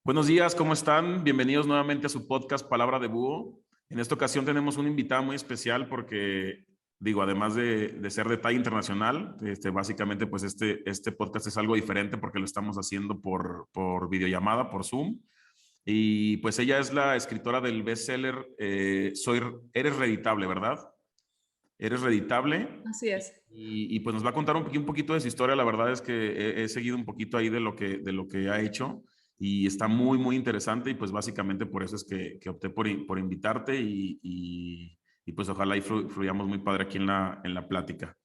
Buenos días, ¿cómo están? Bienvenidos nuevamente a su podcast Palabra de Búho. En esta ocasión tenemos una invitada muy especial porque, digo, además de ser de talla internacional, básicamente pues este podcast es algo diferente porque lo estamos haciendo por videollamada, por Zoom. Y pues ella es la escritora del bestseller Eres Reditable, ¿verdad? Eres Reditable. Así es. Pues nos va a contar un poquito de su historia. La verdad es que he seguido un poquito ahí de lo que ha hecho y está muy, muy interesante y pues básicamente por eso es que opté por invitarte y pues ojalá y fluyamos muy padre aquí en la plática.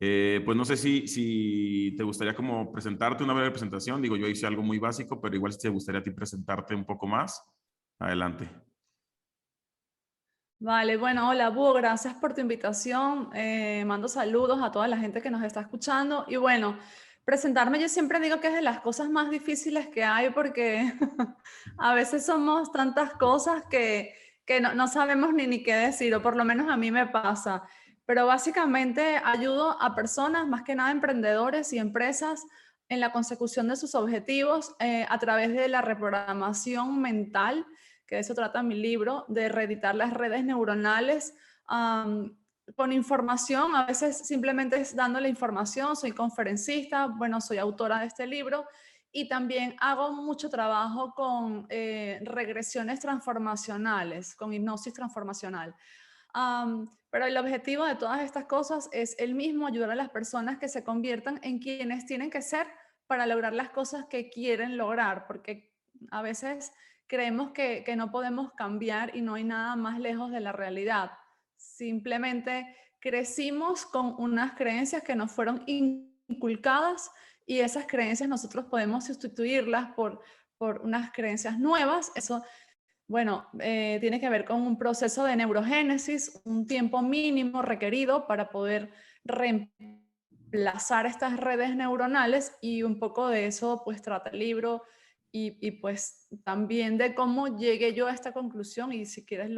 Pues no sé si te gustaría como presentarte una breve presentación. Digo, yo hice algo muy básico, pero igual si te gustaría a ti presentarte un poco más, adelante. Vale, bueno, hola Búho, gracias por tu invitación. Mando saludos a toda la gente que nos está escuchando. Y bueno, presentarme yo siempre digo que es de las cosas más difíciles que hay porque a veces somos tantas cosas que no sabemos ni qué decir, o por lo menos a mí me pasa. Pero básicamente ayudo a personas, más que nada emprendedores y empresas, en la consecución de sus objetivos a través de la reprogramación mental, que de eso trata mi libro, de reeditar las redes neuronales con información. A veces simplemente es dándole información. Soy conferencista, bueno, soy autora de este libro y también hago mucho trabajo con regresiones transformacionales, con hipnosis transformacional. Pero el objetivo de todas estas cosas es el mismo: ayudar a las personas que se conviertan en quienes tienen que ser para lograr las cosas que quieren lograr, porque a veces creemos que no podemos cambiar y no hay nada más lejos de la realidad. Simplemente crecimos con unas creencias que nos fueron inculcadas y esas creencias nosotros podemos sustituirlas por unas creencias nuevas. Eso, bueno, tiene que ver con un proceso de neurogénesis, un tiempo mínimo requerido para poder reemplazar estas redes neuronales, y un poco de eso pues trata el libro pues también de cómo llegué yo a esta conclusión, y si quieres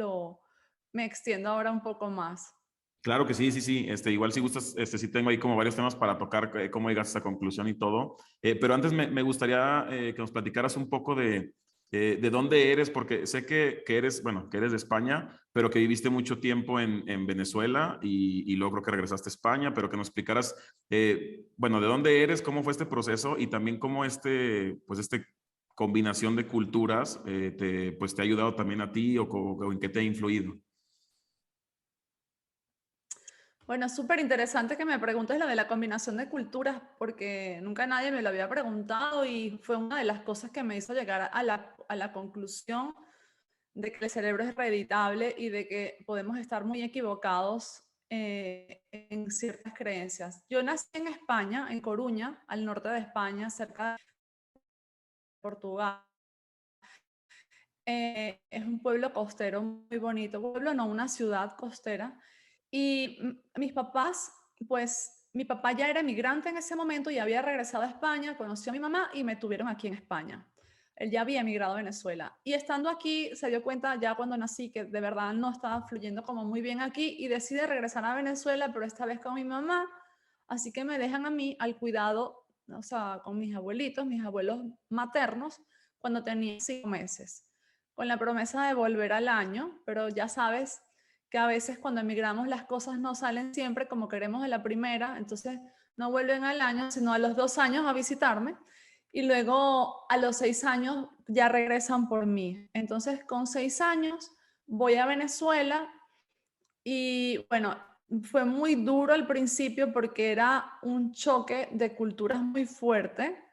me extiendo ahora un poco más. Claro que sí, sí, sí. Igual si gustas, sí tengo ahí como varios temas para tocar, cómo llegas a esa conclusión y todo. Pero antes me gustaría que nos platicaras un poco de dónde eres, porque sé que eres, bueno, que eres de España, pero que viviste mucho tiempo en Venezuela y luego creo que regresaste a España, pero que nos explicaras, bueno, de dónde eres, cómo fue este proceso y también cómo pues combinación de culturas pues te ha ayudado también a ti o en qué te ha influido. Bueno, es súper interesante que me preguntes lo de la combinación de culturas, porque nunca nadie me lo había preguntado y fue una de las cosas que me hizo llegar a la conclusión de que el cerebro es hereditable y de que podemos estar muy equivocados en ciertas creencias. Yo nací en España, en Coruña, al norte de España, cerca de Portugal. Es un pueblo costero muy bonito, pueblo no, una ciudad costera. Y mis papás, pues mi papá ya era migrante en ese momento y había regresado a España, conoció a mi mamá y me tuvieron aquí en España. Él ya había emigrado a Venezuela. Y estando aquí, se dio cuenta ya cuando nací que de verdad no estaba fluyendo como muy bien aquí y decide regresar a Venezuela, pero esta vez con mi mamá. Así que me dejan a mí al cuidado, o sea, con mis abuelitos, mis abuelos maternos, cuando tenía 5 meses, con la promesa de volver al año, pero ya sabes que a veces cuando emigramos las cosas no salen siempre como queremos de la primera, entonces no vuelven al año, sino a los 2 años a visitarme, y luego a los 6 años ya regresan por mí. Entonces con 6 años voy a Venezuela y bueno, fue muy duro al principio porque era un choque de culturas muy fuerte,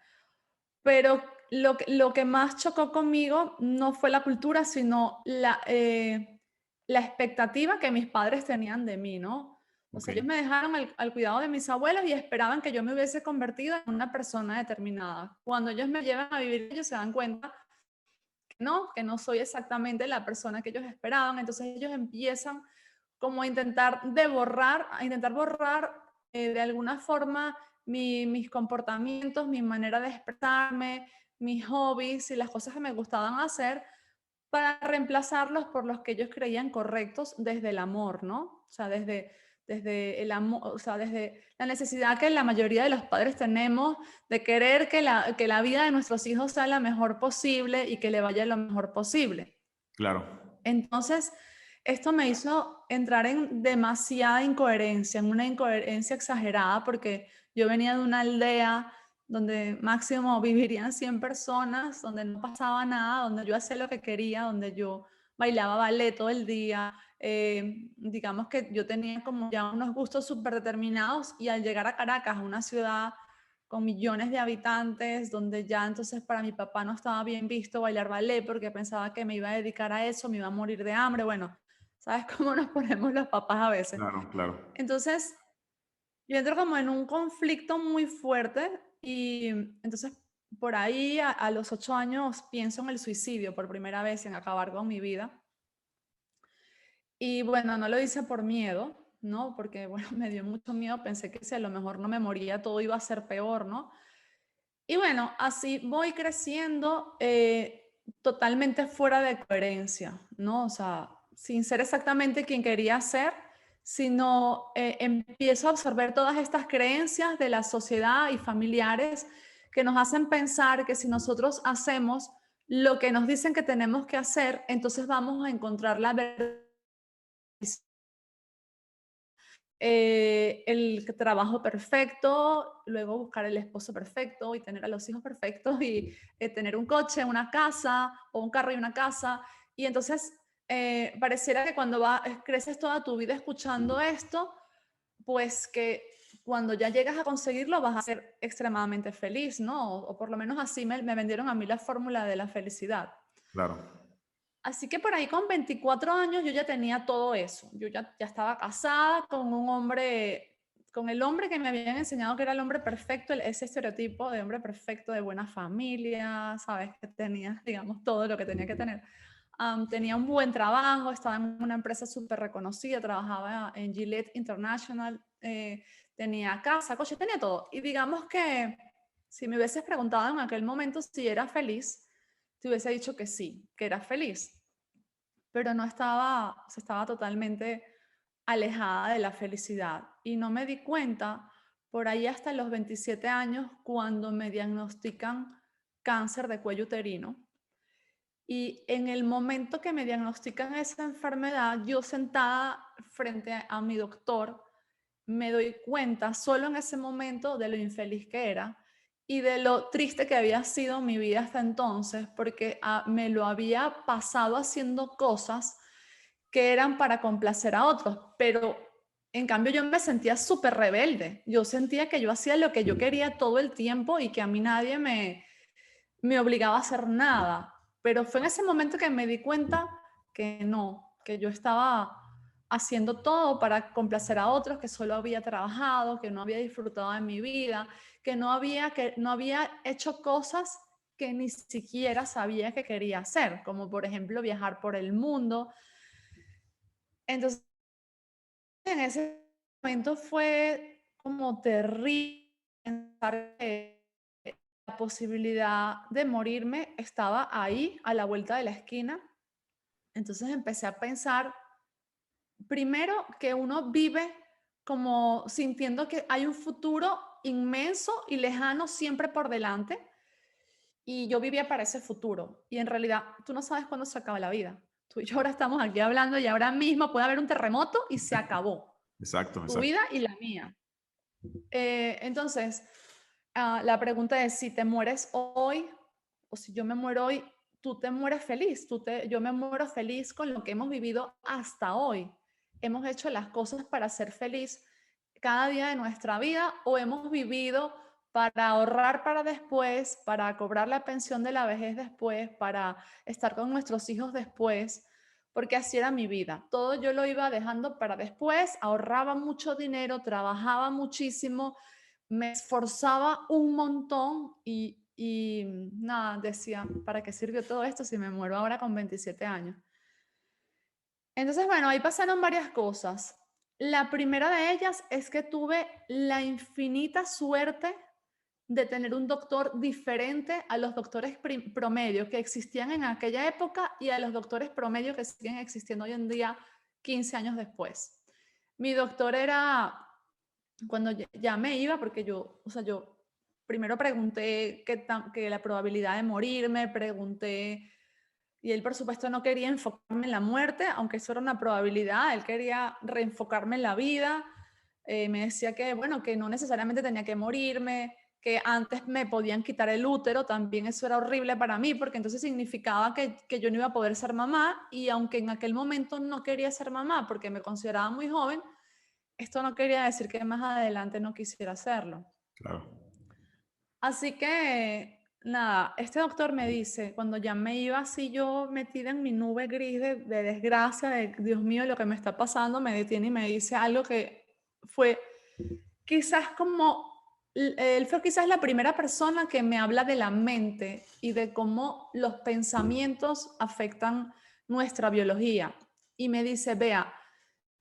pero lo que más chocó conmigo no fue la cultura, sino la expectativa que mis padres tenían de mí, ¿no? O Ok. sea, ellos me dejaron al cuidado de mis abuelos y esperaban que yo me hubiese convertido en una persona determinada. Cuando ellos me llevan a vivir, ellos se dan cuenta que no soy exactamente la persona que ellos esperaban. Entonces ellos empiezan como a intentar borrar de alguna forma mis comportamientos, mi manera de expresarme, mis hobbies y las cosas que me gustaban hacer, para reemplazarlos por los que ellos creían correctos desde el amor, ¿no? O sea, desde el amor, o sea, desde la necesidad que la mayoría de los padres tenemos de querer que la vida de nuestros hijos sea la mejor posible y que le vaya lo mejor posible. Claro. Entonces, esto me hizo entrar en demasiada incoherencia, en una incoherencia exagerada, porque yo venía de una aldea donde máximo vivirían 100 personas, donde no pasaba nada, donde yo hacía lo que quería, donde yo bailaba ballet todo el día. Digamos que yo tenía como ya unos gustos súper determinados, y al llegar a Caracas, una ciudad con millones de habitantes, donde ya entonces para mi papá no estaba bien visto bailar ballet porque pensaba que me iba a dedicar a eso, me iba a morir de hambre. Bueno, ¿sabes cómo nos ponemos los papás a veces? Claro, claro. Entonces, yo entro como en un conflicto muy fuerte, y entonces por ahí a los 8 años pienso en el suicidio por primera vez, en acabar con mi vida. Y bueno, no lo hice por miedo, ¿no? Porque bueno, me dio mucho miedo, pensé que si a lo mejor no me moría todo iba a ser peor, ¿no? Y bueno, así voy creciendo, totalmente fuera de coherencia, ¿no? O sea, sin ser exactamente quien quería ser, sino empiezo a absorber todas estas creencias de la sociedad y familiares que nos hacen pensar que si nosotros hacemos lo que nos dicen que tenemos que hacer, entonces vamos a encontrar la verdad, el trabajo perfecto, luego buscar el esposo perfecto y tener a los hijos perfectos, y tener un coche, una casa, o un carro y una casa. Y entonces pareciera que cuando creces toda tu vida escuchando esto, pues que cuando ya llegas a conseguirlo vas a ser extremadamente feliz, ¿no? O por lo menos así me vendieron a mí la fórmula de la felicidad. Claro. Así que por ahí con 24 años yo ya tenía todo eso. Yo ya estaba casada con un hombre, con el hombre que me habían enseñado que era el hombre perfecto, ese estereotipo de hombre perfecto, de buena familia, ¿sabes? Que tenía, digamos, todo lo que tenía que tener. Tenía un buen trabajo, estaba en una empresa súper reconocida, trabajaba en Gillette International, tenía casa, coche, tenía todo. Y digamos que si me hubieses preguntado en aquel momento si era feliz, te hubiese dicho que sí, que era feliz, pero no estaba, se estaba totalmente alejada de la felicidad. Y no me di cuenta por ahí hasta los 27 años, cuando me diagnostican cáncer de cuello uterino. Y en el momento que me diagnostican esa enfermedad, yo sentada frente a mi doctor, me doy cuenta solo en ese momento de lo infeliz que era y de lo triste que había sido mi vida hasta entonces, porque me lo había pasado haciendo cosas que eran para complacer a otros, pero en cambio yo me sentía súper rebelde. Yo sentía que yo hacía lo que yo quería todo el tiempo y que a mí nadie me obligaba a hacer nada. Pero fue en ese momento que me di cuenta que no, que yo estaba haciendo todo para complacer a otros, que solo había trabajado, que no había disfrutado de mi vida, que no había hecho cosas que ni siquiera sabía que quería hacer, como por ejemplo viajar por el mundo. Entonces, en ese momento fue como terrible pensar que la posibilidad de morirme estaba ahí, a la vuelta de la esquina. Entonces empecé a pensar, primero, que uno vive como sintiendo que hay un futuro inmenso y lejano siempre por delante, y yo vivía para ese futuro. Y en realidad, tú no sabes cuándo se acaba la vida. Tú y yo ahora estamos aquí hablando y ahora mismo puede haber un terremoto y se acabó Exacto, tu exacto. vida y la mía. Entonces, la pregunta es, si te mueres hoy o si yo me muero hoy, tú te mueres feliz, yo me muero feliz con lo que hemos vivido hasta hoy. Hemos hecho las cosas para ser feliz cada día de nuestra vida, o hemos vivido para ahorrar para después, para cobrar la pensión de la vejez después, para estar con nuestros hijos después, porque así era mi vida. Todo yo lo iba dejando para después, ahorraba mucho dinero, trabajaba muchísimo, me esforzaba un montón, y nada, decía, ¿para qué sirvió todo esto si me muero ahora con 27 años? Entonces, bueno, ahí pasaron varias cosas. La primera de ellas es que tuve la infinita suerte de tener un doctor diferente a los doctores promedio que existían en aquella época y a los doctores promedio que siguen existiendo hoy en día, 15 años después. Mi doctor era, cuando ya me iba, porque yo, o sea, yo primero pregunté que la probabilidad de morirme, pregunté, y él por supuesto no quería enfocarme en la muerte, aunque eso era una probabilidad, él quería reenfocarme en la vida. Me decía que, bueno, que no necesariamente tenía que morirme, que antes me podían quitar el útero, también eso era horrible para mí, porque entonces significaba que yo no iba a poder ser mamá, y aunque en aquel momento no quería ser mamá porque me consideraba muy joven, esto no quería decir que más adelante no quisiera hacerlo. Claro. Así que, nada, este doctor me dice, cuando ya me iba así yo metida en mi nube gris de desgracia, de Dios mío, lo que me está pasando, me detiene y me dice algo que fue quizás como, él fue quizás la primera persona que me habla de la mente y de cómo los pensamientos afectan nuestra biología. Y me dice, vea,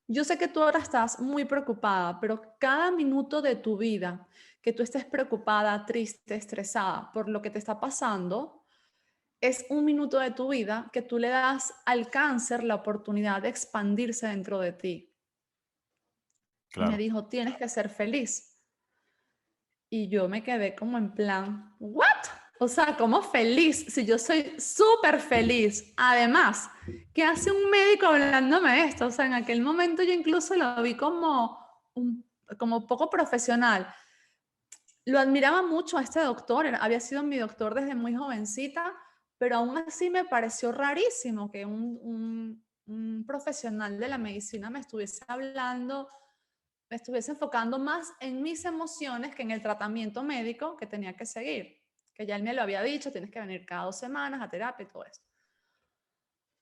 yo sé que tú ahora estás muy preocupada, pero cada minuto de tu vida que tú estés preocupada, triste, estresada por lo que te está pasando, es un minuto de tu vida que tú le das al cáncer la oportunidad de expandirse dentro de ti. Y me Claro. dijo, tienes que ser feliz. Y yo me quedé como en plan, ¿what? O sea, como feliz, si yo soy súper feliz. Además, ¿qué hace un médico hablándome de esto? O sea, en aquel momento yo incluso lo vi como, como poco profesional. Lo admiraba mucho a este doctor, había sido mi doctor desde muy jovencita, pero aún así me pareció rarísimo que un profesional de la medicina me estuviese hablando, me estuviese enfocando más en mis emociones que en el tratamiento médico que tenía que seguir, que ya él me lo había dicho, tienes que venir cada 2 semanas a terapia y todo eso.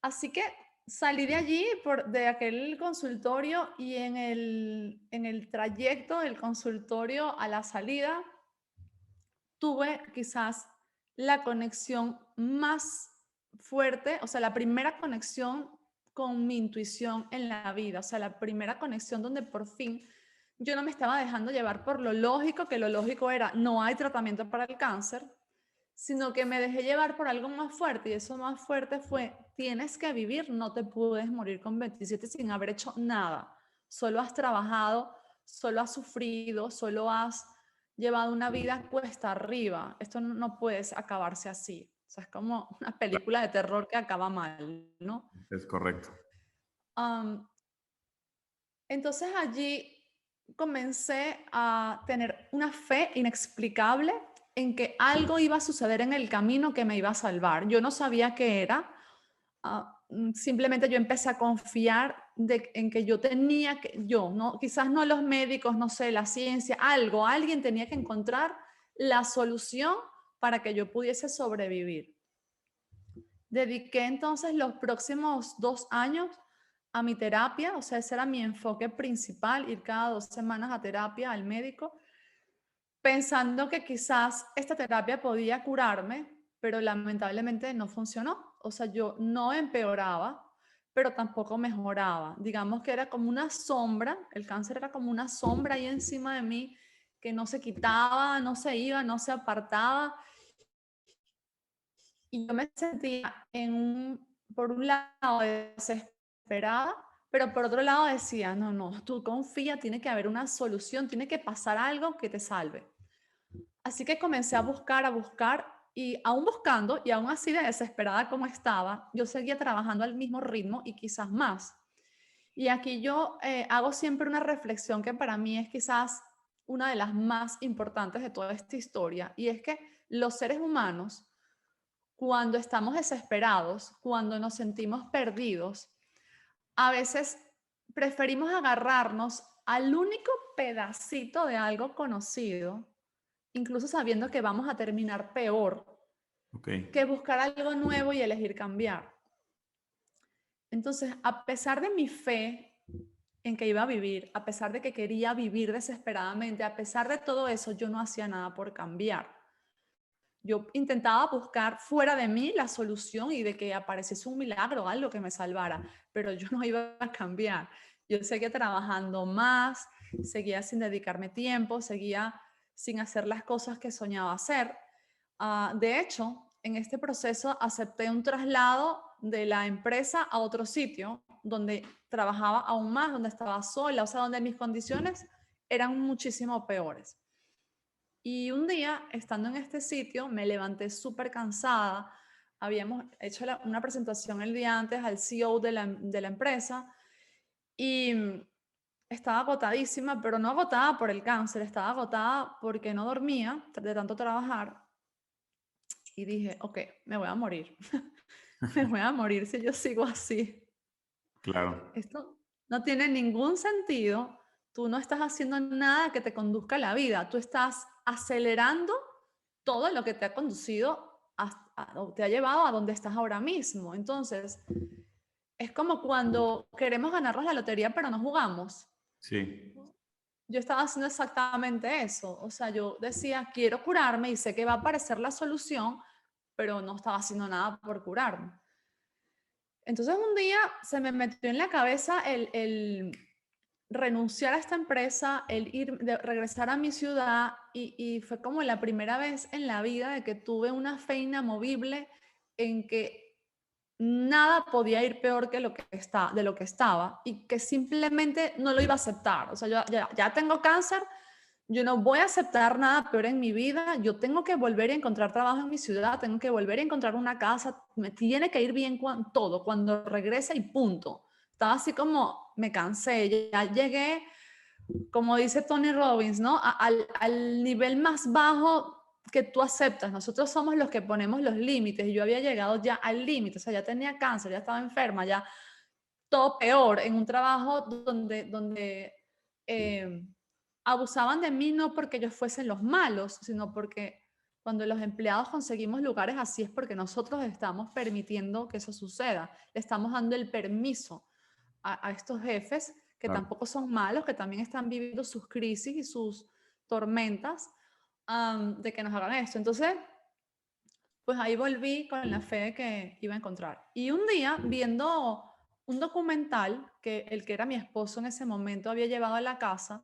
Así que salí de allí, de aquel consultorio, y en el trayecto del consultorio a la salida, tuve quizás la conexión más fuerte, o sea, la primera conexión con mi intuición en la vida, o sea, la primera conexión donde por fin yo no me estaba dejando llevar por lo lógico, que lo lógico era no hay tratamiento para el cáncer, sino que me dejé llevar por algo más fuerte, y eso más fuerte fue, tienes que vivir, no te puedes morir con 27 sin haber hecho nada, solo has trabajado, solo has sufrido, solo has llevado una vida cuesta arriba, esto no puede acabarse así, o sea, es como una película de terror que acaba mal, ¿no? Es correcto. Um, entonces allí comencé a tener una fe inexplicable en que algo iba a suceder en el camino que me iba a salvar. Yo no sabía qué era. Simplemente yo empecé a confiar en que yo tenía que, yo, no, quizás no los médicos, no sé, la ciencia, algo, alguien tenía que encontrar la solución para que yo pudiese sobrevivir. Dediqué entonces los próximos 2 años a mi terapia, o sea, ese era mi enfoque principal, ir cada 2 semanas a terapia al médico, pensando que quizás esta terapia podía curarme, pero lamentablemente no funcionó. O sea, yo no empeoraba, pero tampoco mejoraba. Digamos que era como una sombra, el cáncer era como una sombra ahí encima de mí que no se quitaba, no se iba, no se apartaba. Y yo me sentía por un lado desesperada, pero por otro lado decía, no, no, tú confía, tiene que haber una solución, tiene que pasar algo que te salve. Así que comencé a buscar, y aún buscando, y aún así de desesperada como estaba, yo seguía trabajando al mismo ritmo y quizás más. Y aquí yo hago siempre una reflexión que para mí es quizás una de las más importantes de toda esta historia, y es que los seres humanos, cuando estamos desesperados, cuando nos sentimos perdidos, a veces preferimos agarrarnos al único pedacito de algo conocido, incluso sabiendo que vamos a terminar peor, Ok. que buscar algo nuevo y elegir cambiar. Entonces, a pesar de mi fe en que iba a vivir, a pesar de que quería vivir desesperadamente, a pesar de todo eso, yo no hacía nada por cambiar. Yo intentaba buscar fuera de mí la solución y de que apareciese un milagro, algo que me salvara, pero yo no iba a cambiar. Yo seguía trabajando más, seguía sin dedicarme tiempo, seguía sin hacer las cosas que soñaba hacer. De hecho, en este proceso acepté un traslado de la empresa a otro sitio, donde trabajaba aún más, donde estaba sola, o sea, donde mis condiciones eran muchísimo peores. Y un día, estando en este sitio, me levanté súper cansada. Habíamos hecho una presentación el día antes al CEO de la empresa y estaba agotadísima, pero no agotada por el cáncer, estaba agotada porque no dormía de tanto trabajar. Y dije, ok, me voy a morir. Me voy a morir si yo sigo así. Claro. Esto no tiene ningún sentido. Tú no estás haciendo nada que te conduzca a la vida. Tú estás acelerando todo lo que te ha conducido, o te ha llevado a donde estás ahora mismo. Entonces, es como cuando queremos ganarnos la lotería, pero no jugamos. Sí. Yo estaba haciendo exactamente eso. O sea, yo decía, quiero curarme y sé que va a aparecer la solución, pero no estaba haciendo nada por curarme. Entonces un día se me metió en la cabeza el renunciar a esta empresa, regresar a mi ciudad y fue como la primera vez en la vida de que tuve una fe inamovible en que nada podía ir peor que de lo que estaba y que simplemente no lo iba a aceptar. O sea, yo ya tengo cáncer, yo no voy a aceptar nada peor en mi vida, yo tengo que volver a encontrar trabajo en mi ciudad, tengo que volver a encontrar una casa, me tiene que ir bien todo, cuando regrese y punto. Estaba así como, me cansé, ya llegué, como dice Tony Robbins, ¿no? Al nivel más bajo que tú aceptas. Nosotros somos los que ponemos los límites y yo había llegado ya al límite, o sea, ya tenía cáncer, ya estaba enferma, ya todo peor en un trabajo donde abusaban de mí no porque ellos fuesen los malos, sino porque cuando los empleados conseguimos lugares así es porque nosotros estamos permitiendo que eso suceda. Le estamos dando el permiso a estos jefes que Claro. tampoco son malos, que también están viviendo sus crisis y sus tormentas, de que nos hagan esto. Entonces, pues ahí volví con la fe de que iba a encontrar. Y un día, viendo un documental que el que era mi esposo en ese momento había llevado a la casa,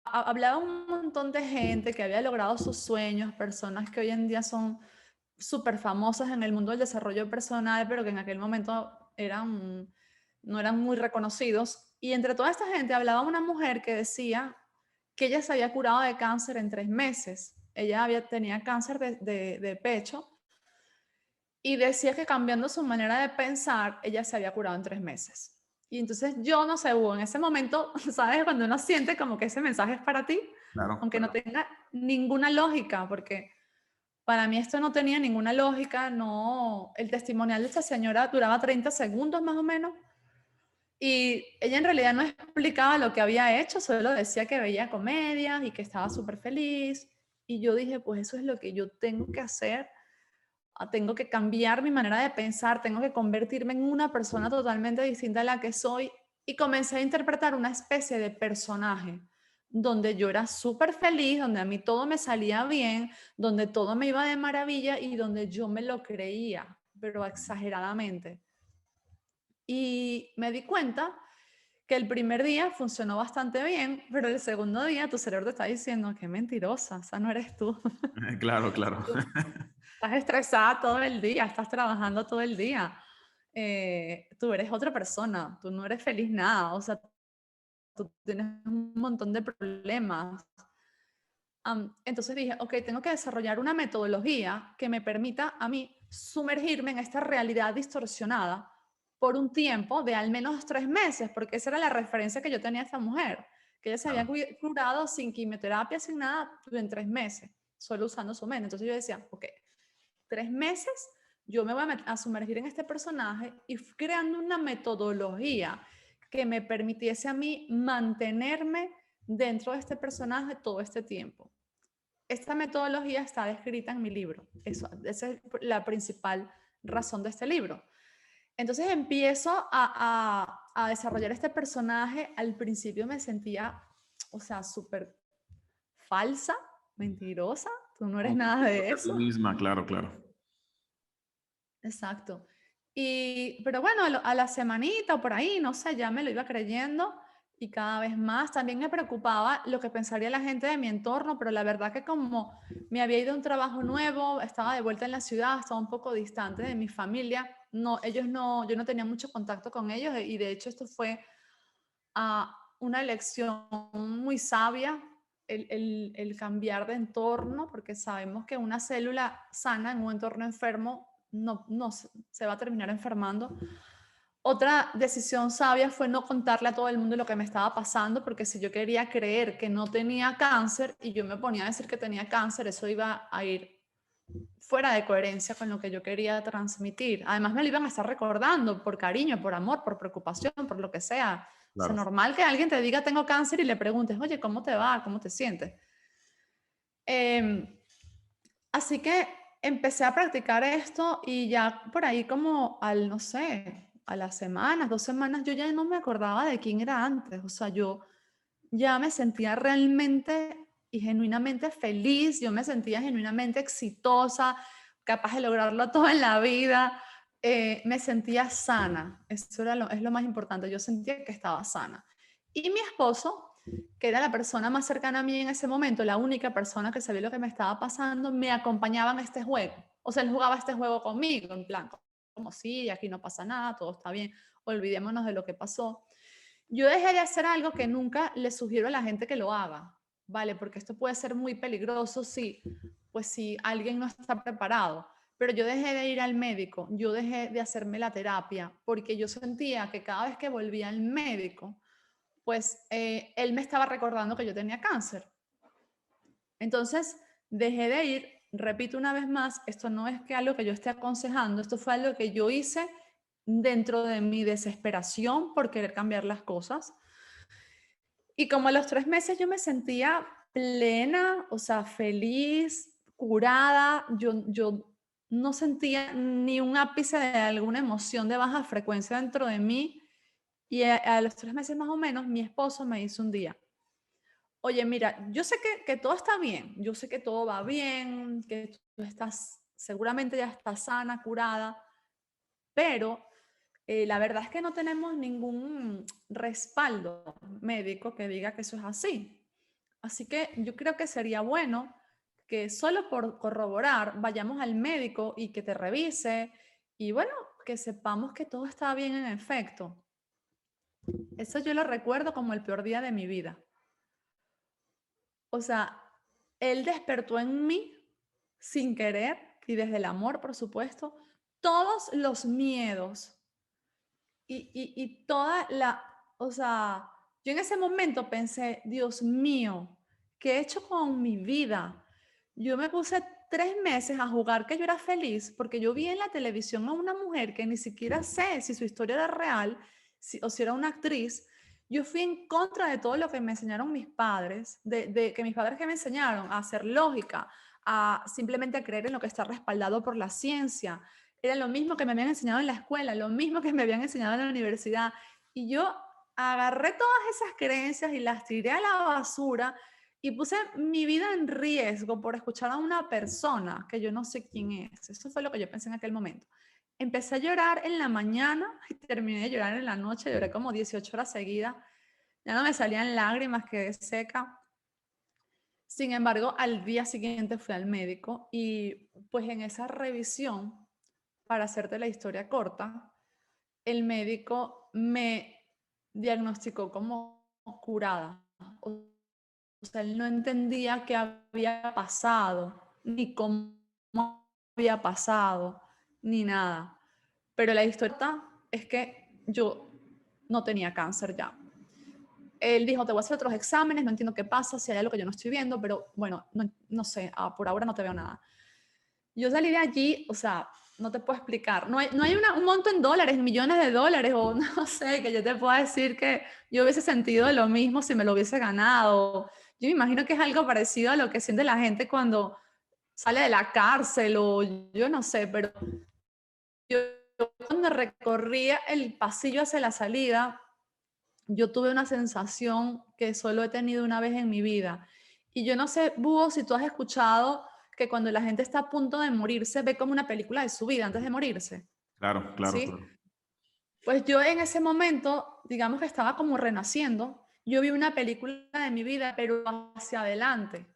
hablaba un montón de gente que había logrado sus sueños, personas que hoy en día son súper famosas en el mundo del desarrollo personal, pero que en aquel momento no eran muy reconocidos. Y entre toda esta gente hablaba una mujer que decía que ella se había curado de cáncer en 3 meses. Ella tenía cáncer de pecho y decía que cambiando su manera de pensar, ella se había curado en 3 meses. Y entonces yo no sé, Hugo, en ese momento, ¿sabes? Cuando uno siente como que ese mensaje es para ti, Claro, aunque no claro. tenga ninguna lógica, porque para mí esto no tenía ninguna lógica, no, el testimonial de esta señora duraba 30 segundos más o menos, y ella en realidad no explicaba lo que había hecho, solo decía que veía comedias y que estaba súper feliz, y yo dije, pues eso es lo que yo tengo que hacer. Tengo que cambiar mi manera de pensar, tengo que convertirme en una persona totalmente distinta a la que soy, y comencé a interpretar una especie de personaje donde yo era súper feliz, donde a mí todo me salía bien, donde todo me iba de maravilla y donde yo me lo creía, pero exageradamente. Y me di cuenta que el primer día funcionó bastante bien, pero el segundo día tu cerebro te está diciendo, qué mentirosa, esa no eres tú. Claro, claro. Estás estresada todo el día, estás trabajando todo el día. Tú eres otra persona, tú no eres feliz nada, o sea, tú tienes un montón de problemas. Entonces dije, ok, tengo que desarrollar una metodología que me permita a mí sumergirme en esta realidad distorsionada por un tiempo de al menos 3 meses, porque esa era la referencia que yo tenía a esta mujer, que ella se había Claro. curado sin quimioterapia, sin nada, en 3 meses, solo usando su mente. Entonces yo decía, ok, 3 meses yo me voy a sumergir en este personaje y fui creando una metodología que me permitiese a mí mantenerme dentro de este personaje todo este tiempo. Esta metodología está descrita en mi libro. Esa es la principal razón de este libro. Entonces empiezo a desarrollar este personaje. Al principio me sentía, o sea, súper falsa, mentirosa. Tú no eres nada de A ti eso. misma, claro, claro. Exacto. Pero bueno, a la semanita o por ahí, no sé, ya me lo iba creyendo y cada vez más. También me preocupaba lo que pensaría la gente de mi entorno, pero la verdad que como me había ido a un trabajo nuevo, estaba de vuelta en la ciudad, estaba un poco distante de mi familia, no, ellos no, yo no tenía mucho contacto con ellos y de hecho esto fue una elección muy sabia, el cambiar de entorno, porque sabemos que una célula sana en un entorno enfermo no se va a terminar enfermando. Otra decisión sabia fue no contarle a todo el mundo lo que me estaba pasando, porque si yo quería creer que no tenía cáncer y yo me ponía a decir que tenía cáncer, eso iba a ir fuera de coherencia con lo que yo quería transmitir. Además me lo iban a estar recordando por cariño, por amor, por preocupación, por lo que sea. O sea, Claro. normal que alguien te diga tengo cáncer y le preguntes, oye, ¿cómo te va? ¿Cómo te sientes? Así que empecé a practicar esto y ya por ahí como al, no sé, a las semanas, 2 semanas, yo ya no me acordaba de quién era antes. O sea, yo ya me sentía realmente y genuinamente feliz, yo me sentía genuinamente exitosa, capaz de lograrlo todo en la vida, me sentía sana, eso era es lo más importante, yo sentía que estaba sana. Y mi esposo, que era la persona más cercana a mí en ese momento, la única persona que sabía lo que me estaba pasando, me acompañaba en este juego. O sea, él jugaba este juego conmigo, en plan, como sí, aquí no pasa nada, todo está bien, olvidémonos de lo que pasó. Yo dejé de hacer algo que nunca le sugiero a la gente que lo haga, ¿vale? Porque esto puede ser muy peligroso si, pues si alguien no está preparado. Pero yo dejé de ir al médico, yo dejé de hacerme la terapia, porque yo sentía que cada vez que volvía al médico, pues él me estaba recordando que yo tenía cáncer. Entonces, dejé de ir, repito una vez más, esto no es que algo que yo esté aconsejando, esto fue algo que yo hice dentro de mi desesperación por querer cambiar las cosas. Y como a los 3 meses yo me sentía plena, o sea, feliz, curada, yo no sentía ni un ápice de alguna emoción de baja frecuencia dentro de mí. Y a los 3 meses más o menos, mi esposo me dice un día, oye, mira, yo sé que todo está bien, yo sé que todo va bien, que tú estás, seguramente ya estás sana, curada, pero la verdad es que no tenemos ningún respaldo médico que diga que eso es así. Así que yo creo que sería bueno que solo por corroborar vayamos al médico y que te revise y bueno, que sepamos que todo está bien en efecto. Eso yo lo recuerdo como el peor día de mi vida. O sea, él despertó en mí sin querer y desde el amor, por supuesto, todos los miedos y toda la, o sea, yo en ese momento pensé, Dios mío, ¿qué he hecho con mi vida? Yo me puse 3 meses a jugar que yo era feliz porque yo vi en la televisión a una mujer que ni siquiera sé si su historia era real o si era una actriz. Yo fui en contra de todo lo que me enseñaron mis padres, de que mis padres que me enseñaron a hacer lógica, a simplemente a creer en lo que está respaldado por la ciencia, era lo mismo que me habían enseñado en la escuela, lo mismo que me habían enseñado en la universidad. Y yo agarré todas esas creencias y las tiré a la basura y puse mi vida en riesgo por escuchar a una persona que yo no sé quién es. Eso fue lo que yo pensé en aquel momento. Empecé a llorar en la mañana y terminé de llorar en la noche. Lloré como 18 horas seguidas. Ya no me salían lágrimas, quedé seca. Sin embargo, al día siguiente fui al médico y pues en esa revisión, para hacerte la historia corta, el médico me diagnosticó como curada. O sea, él no entendía qué había pasado, ni cómo había pasado, ni nada. Pero la historia es que yo no tenía cáncer ya. Él dijo, te voy a hacer otros exámenes, no entiendo qué pasa, si hay algo que yo no estoy viendo, pero bueno, no sé, por ahora no te veo nada. Yo salí de allí, o sea, no te puedo explicar. No hay un monto en dólares, millones de dólares, o no sé, que yo te pueda decir que yo hubiese sentido lo mismo si me lo hubiese ganado. Yo me imagino que es algo parecido a lo que siente la gente cuando sale de la cárcel o yo no sé, pero yo cuando recorría el pasillo hacia la salida, yo tuve una sensación que solo he tenido una vez en mi vida. Y yo no sé, Búho, si tú has escuchado que cuando la gente está a punto de morirse, ve como una película de su vida antes de morirse, Claro, claro, ¿sí? claro. Pues yo en ese momento, digamos que estaba como renaciendo yo vi una película de mi vida, pero hacia adelante.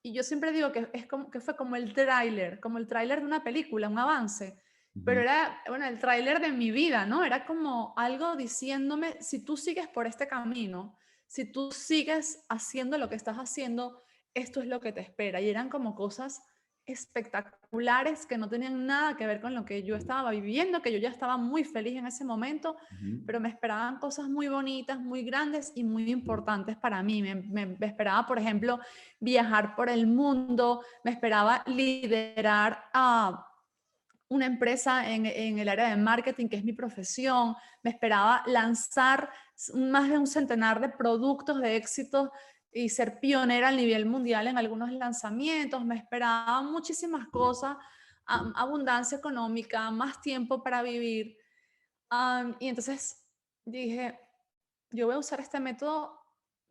Y yo siempre digo que, es como, que fue como el tráiler de una película, un avance. Pero Ujú. era, bueno, el tráiler de mi vida, ¿no? Era como algo diciéndome, si tú sigues por este camino, si tú sigues haciendo lo que estás haciendo, esto es lo que te espera. Y eran como cosas espectaculares que no tenían nada que ver con lo que yo estaba viviendo, que yo ya estaba muy feliz en ese momento, Ujú. pero me esperaban cosas muy bonitas, muy grandes y muy importantes para mí. Me esperaba, por ejemplo, viajar por el mundo, me esperaba liderar a una empresa en el área de marketing, que es mi profesión, me esperaba lanzar más de un centenar de productos de éxito y ser pionera a nivel mundial en algunos lanzamientos, me esperaba muchísimas cosas, abundancia económica, más tiempo para vivir. Y entonces dije, yo voy a usar este método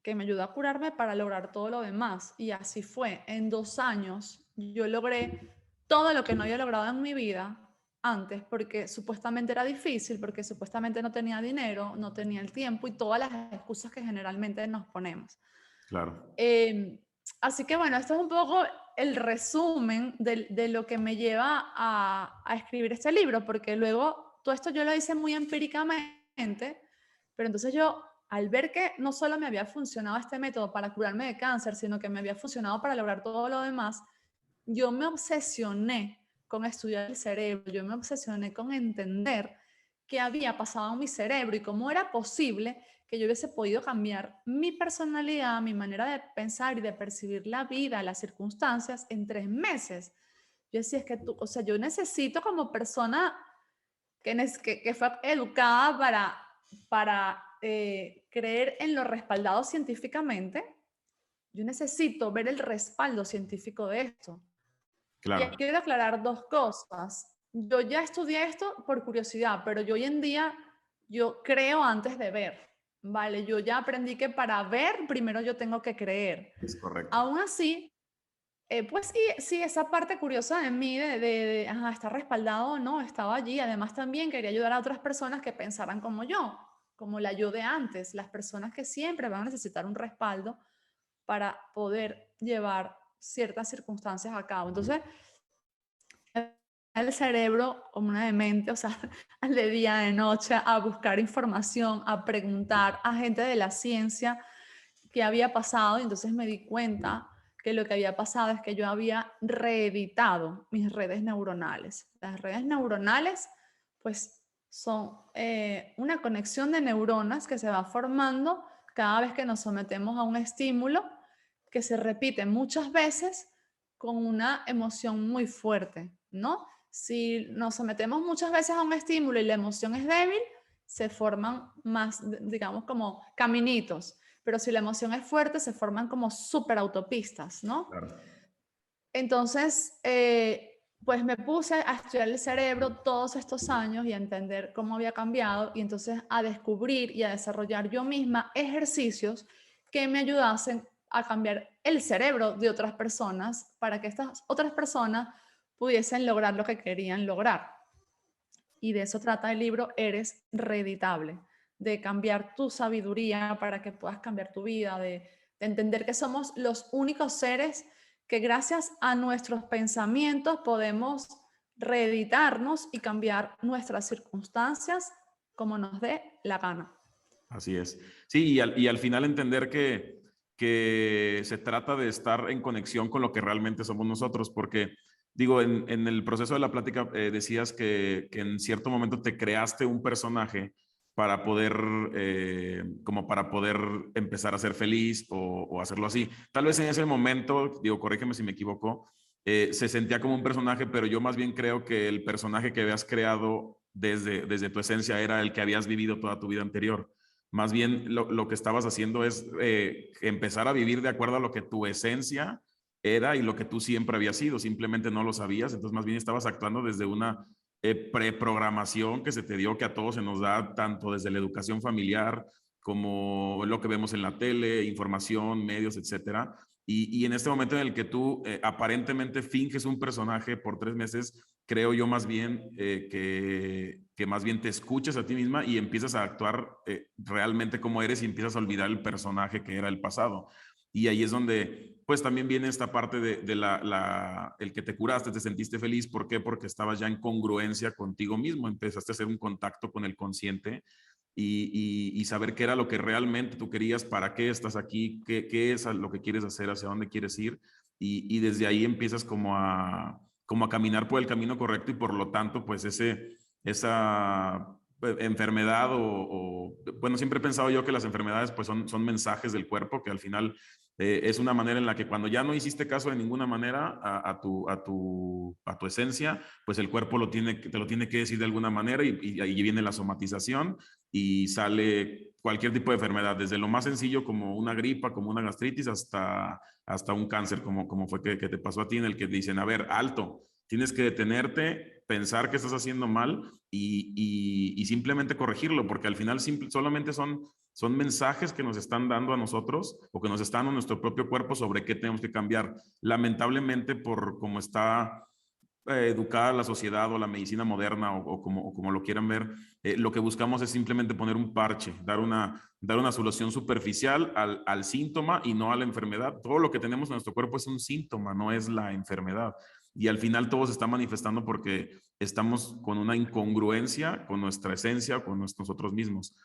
que me ayuda a curarme para lograr todo lo demás. Y así fue. En 2 años yo logré todo lo que no había logrado en mi vida antes, porque supuestamente era difícil, porque supuestamente no tenía dinero, no tenía el tiempo y todas las excusas que generalmente nos ponemos. Claro. Eh, Así que bueno, esto es un poco el resumen de lo que me lleva a escribir este libro, porque luego todo esto yo lo hice muy empíricamente, pero entonces yo, al ver que no solo me había funcionado este método para curarme de cáncer, sino que me había funcionado para lograr todo lo demás, yo me obsesioné con estudiar el cerebro, yo me obsesioné con entender qué había pasado en mi cerebro y cómo era posible que yo hubiese podido cambiar mi personalidad, mi manera de pensar y de percibir la vida, las circunstancias en 3 meses. Yo decía, es que tú, o sea, yo necesito como persona que fue educada para creer en lo respaldado científicamente, yo necesito ver el respaldo científico de esto. Y aquí Claro. quiero aclarar 2 cosas. Yo ya estudié esto por curiosidad, pero yo hoy en día, yo creo antes de ver, ¿vale? Yo ya aprendí que para ver, primero yo tengo que creer. Es correcto. Aún así, pues sí, sí, esa parte curiosa de mí, ajá, está respaldado o no, estaba allí. Además, también quería ayudar a otras personas que pensaran como yo, como la yo de antes, las personas que siempre van a necesitar un respaldo para poder llevar ciertas circunstancias a cabo. Entonces, el cerebro como una demente, o sea, de día, de noche, a buscar información, a preguntar a gente de la ciencia qué había pasado, y entonces me di cuenta que lo que había pasado es que yo había reeditado mis redes neuronales. Las redes neuronales, pues, son una conexión de neuronas que se va formando cada vez que nos sometemos a un estímulo que se repite muchas veces con una emoción muy fuerte, ¿no? Si nos sometemos muchas veces a un estímulo y la emoción es débil, se forman más, digamos, como caminitos, pero si la emoción es fuerte, se forman como superautopistas, ¿no? Claro. Entonces, pues me puse a estudiar el cerebro todos estos años y a entender cómo había cambiado y entonces a descubrir y a desarrollar yo misma ejercicios que me ayudasen a cambiar el cerebro de otras personas para que estas otras personas pudiesen lograr lo que querían lograr. Y de eso trata el libro Eres Reeditable, de cambiar tu sabiduría para que puedas cambiar tu vida, de entender que somos los únicos seres que gracias a nuestros pensamientos podemos reeditarnos y cambiar nuestras circunstancias como nos dé la gana. Así es. Sí, y al final entender que se trata de estar en conexión con lo que realmente somos nosotros, porque digo, en el proceso de la plática decías que en cierto momento te creaste un personaje para poder, como para poder empezar a ser feliz o hacerlo así. Tal vez en ese momento, digo, corrígeme si me equivoco, se sentía como un personaje, pero yo más bien creo que el personaje que habías creado desde tu esencia era el que habías vivido toda tu vida anterior. Más bien lo que estabas haciendo es empezar a vivir de acuerdo a lo que tu esencia era y lo que tú siempre habías sido, simplemente no lo sabías, entonces más bien estabas actuando desde una preprogramación que se te dio, que a todos se nos da, tanto desde la educación familiar como lo que vemos en la tele, información, medios, etcétera. Y en este momento en el que tú aparentemente finges un personaje por 3 meses, creo yo más bien que más bien te escuches a ti misma y empiezas a actuar realmente como eres y empiezas a olvidar el personaje que era el pasado. Y ahí es donde, pues también viene esta parte de el que te curaste, te sentiste feliz. ¿Por qué? Porque estabas ya en congruencia contigo mismo, empezaste a hacer un contacto con el consciente y saber qué era lo que realmente tú querías, para qué estás aquí, qué es lo que quieres hacer, hacia dónde quieres ir. Y desde ahí empiezas como a caminar por el camino correcto y por lo tanto, pues esa enfermedad bueno, siempre he pensado yo que las enfermedades pues son mensajes del cuerpo que al final es una manera en la que cuando ya no hiciste caso de ninguna manera a tu esencia, pues el cuerpo te lo tiene que decir de alguna manera y ahí viene la somatización y sale cualquier tipo de enfermedad, desde lo más sencillo como una gripa, como una gastritis, hasta un cáncer, como fue que te pasó a ti, en el que dicen, a ver, alto, tienes que detenerte, pensar que estás haciendo mal y simplemente corregirlo, porque al final solamente son mensajes que nos están dando a nosotros o que nos están dando a nuestro propio cuerpo sobre qué tenemos que cambiar. Lamentablemente, por cómo está educada la sociedad o la medicina moderna o como lo quieran ver, lo que buscamos es simplemente poner un parche, dar una solución superficial al síntoma y no a la enfermedad. Todo lo que tenemos en nuestro cuerpo es un síntoma, no es la enfermedad. Y al final todo se está manifestando porque estamos con una incongruencia con nuestra esencia, con nosotros mismos.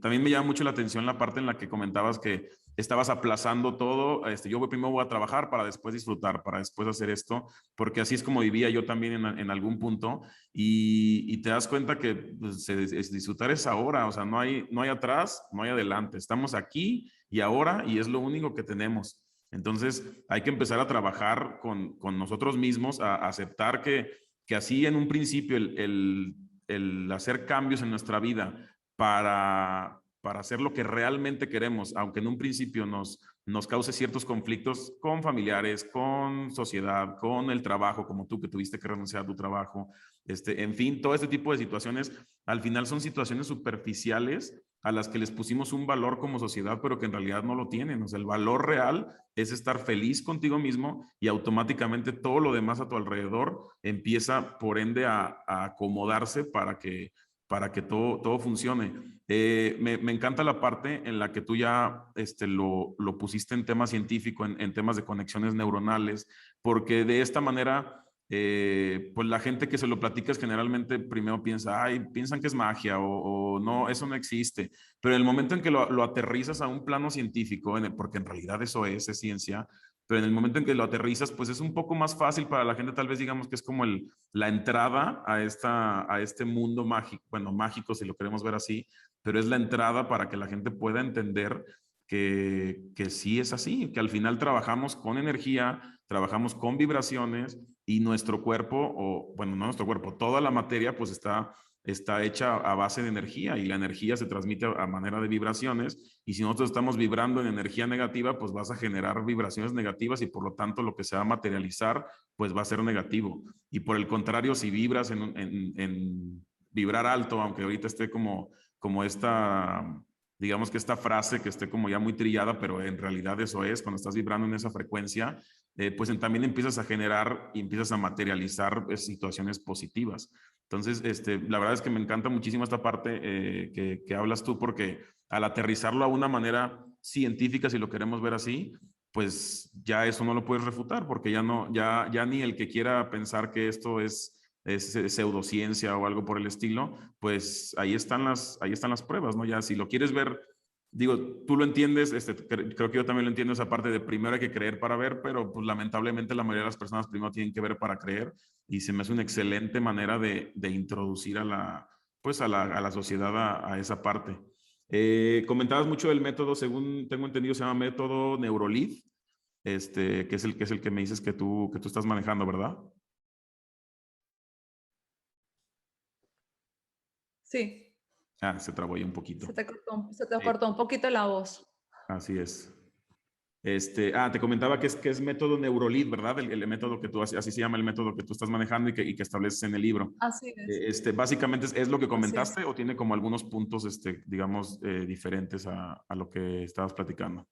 También me llama mucho la atención la parte en la que comentabas que estabas aplazando todo. Yo primero voy a trabajar para después disfrutar, para después hacer esto, porque así es como vivía yo también en algún punto. Y te das cuenta que pues, disfrutar es ahora, o sea, no hay atrás, no hay adelante. Estamos aquí y ahora y es lo único que tenemos. Entonces hay que empezar a trabajar con nosotros mismos, a aceptar que así en un principio el hacer cambios en nuestra vida para hacer lo que realmente queremos, aunque en un principio nos cause ciertos conflictos con familiares, con sociedad, con el trabajo, como tú que tuviste que renunciar a tu trabajo, en fin, todo este tipo de situaciones, al final son situaciones superficiales a las que les pusimos un valor como sociedad, pero que en realidad no lo tienen. O sea, el valor real es estar feliz contigo mismo y automáticamente todo lo demás a tu alrededor empieza, por ende, a acomodarse para que todo funcione. Me encanta la parte en la que tú ya lo pusiste en tema científico, en temas de conexiones neuronales, porque de esta manera, pues la gente que se lo platica es generalmente primero piensan que es magia o no, eso no existe. Pero en el momento en que lo aterrizas a un plano científico, porque en realidad eso es ciencia, pero en el momento en que lo aterrizas, pues es un poco más fácil para la gente, tal vez digamos que es como la entrada a este mundo mágico, bueno, mágico si lo queremos ver así, pero es la entrada para que la gente pueda entender que sí es así, que al final trabajamos con energía, trabajamos con vibraciones y nuestro cuerpo, o bueno, no nuestro cuerpo, toda la materia pues está hecha a base de energía y la energía se transmite a manera de vibraciones y si nosotros estamos vibrando en energía negativa, pues vas a generar vibraciones negativas y por lo tanto lo que se va a materializar pues va a ser negativo. Y por el contrario, si vibras en vibrar alto, aunque ahorita esté como digamos que esta frase que esté como ya muy trillada, pero en realidad eso es, cuando estás vibrando en esa frecuencia, pues también empiezas a generar y empiezas a materializar situaciones positivas. Entonces, la verdad es que me encanta muchísimo esta parte que hablas tú, porque al aterrizarlo a una manera científica, si lo queremos ver así, pues ya eso no lo puedes refutar, porque ya ni el que quiera pensar que esto es pseudociencia o algo por el estilo, pues ahí están las pruebas, ¿no? Ya si lo quieres ver, digo, tú lo entiendes, creo que yo también lo entiendo, esa parte de primero hay que creer para ver, pero pues lamentablemente la mayoría de las personas primero tienen que ver para creer y se me hace una excelente manera de introducir pues a la sociedad a esa parte. Comentabas mucho del método, según tengo entendido, se llama método Neurolith, que es el que me dices que tú estás manejando, ¿verdad? Sí, Se trabó ahí un poquito. se te Sí, cortó un poquito la voz. así es. Te comentaba que es método Neurolith, ¿verdad? El método que tú, así se llama el método que tú estás manejando y que estableces en el libro. Así es, Básicamente es lo que así es. comentaste o tiene como algunos puntos, digamos, diferentes a lo que estabas platicando.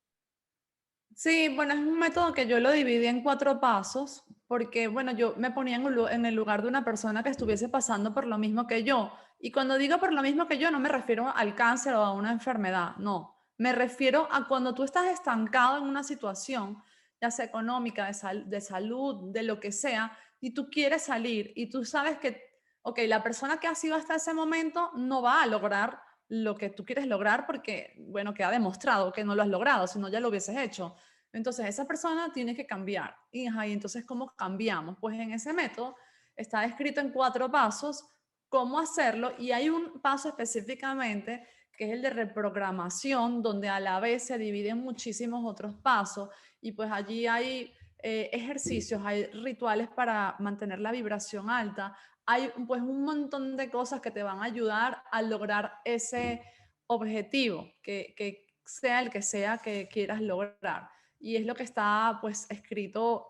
Sí, bueno, es un método que yo lo dividí en 4 pasos, porque, bueno, yo me ponía en el lugar de una persona que estuviese pasando por lo mismo que yo. Y cuando digo por lo mismo que yo, no me refiero al cáncer o a una enfermedad, no. Me refiero a cuando tú estás estancado en una situación, ya sea económica, de salud, de lo que sea, y tú quieres salir y tú sabes que, ok, la persona que ha sido hasta ese momento no va a lograr lo que tú quieres lograr porque, bueno, queda demostrado que no lo has logrado, si no ya lo hubieses hecho. Entonces, esa persona tiene que cambiar. Y, ajá, y entonces, ¿cómo cambiamos? Pues en ese método está escrito en 4 pasos cómo hacerlo y hay un paso específicamente que es el de reprogramación, donde a la vez se dividen muchísimos otros pasos y pues allí hay ejercicios, hay rituales para mantener la vibración alta, hay pues un montón de cosas que te van a ayudar a lograr ese objetivo, que sea el que sea que quieras lograr. Y es lo que está pues descrito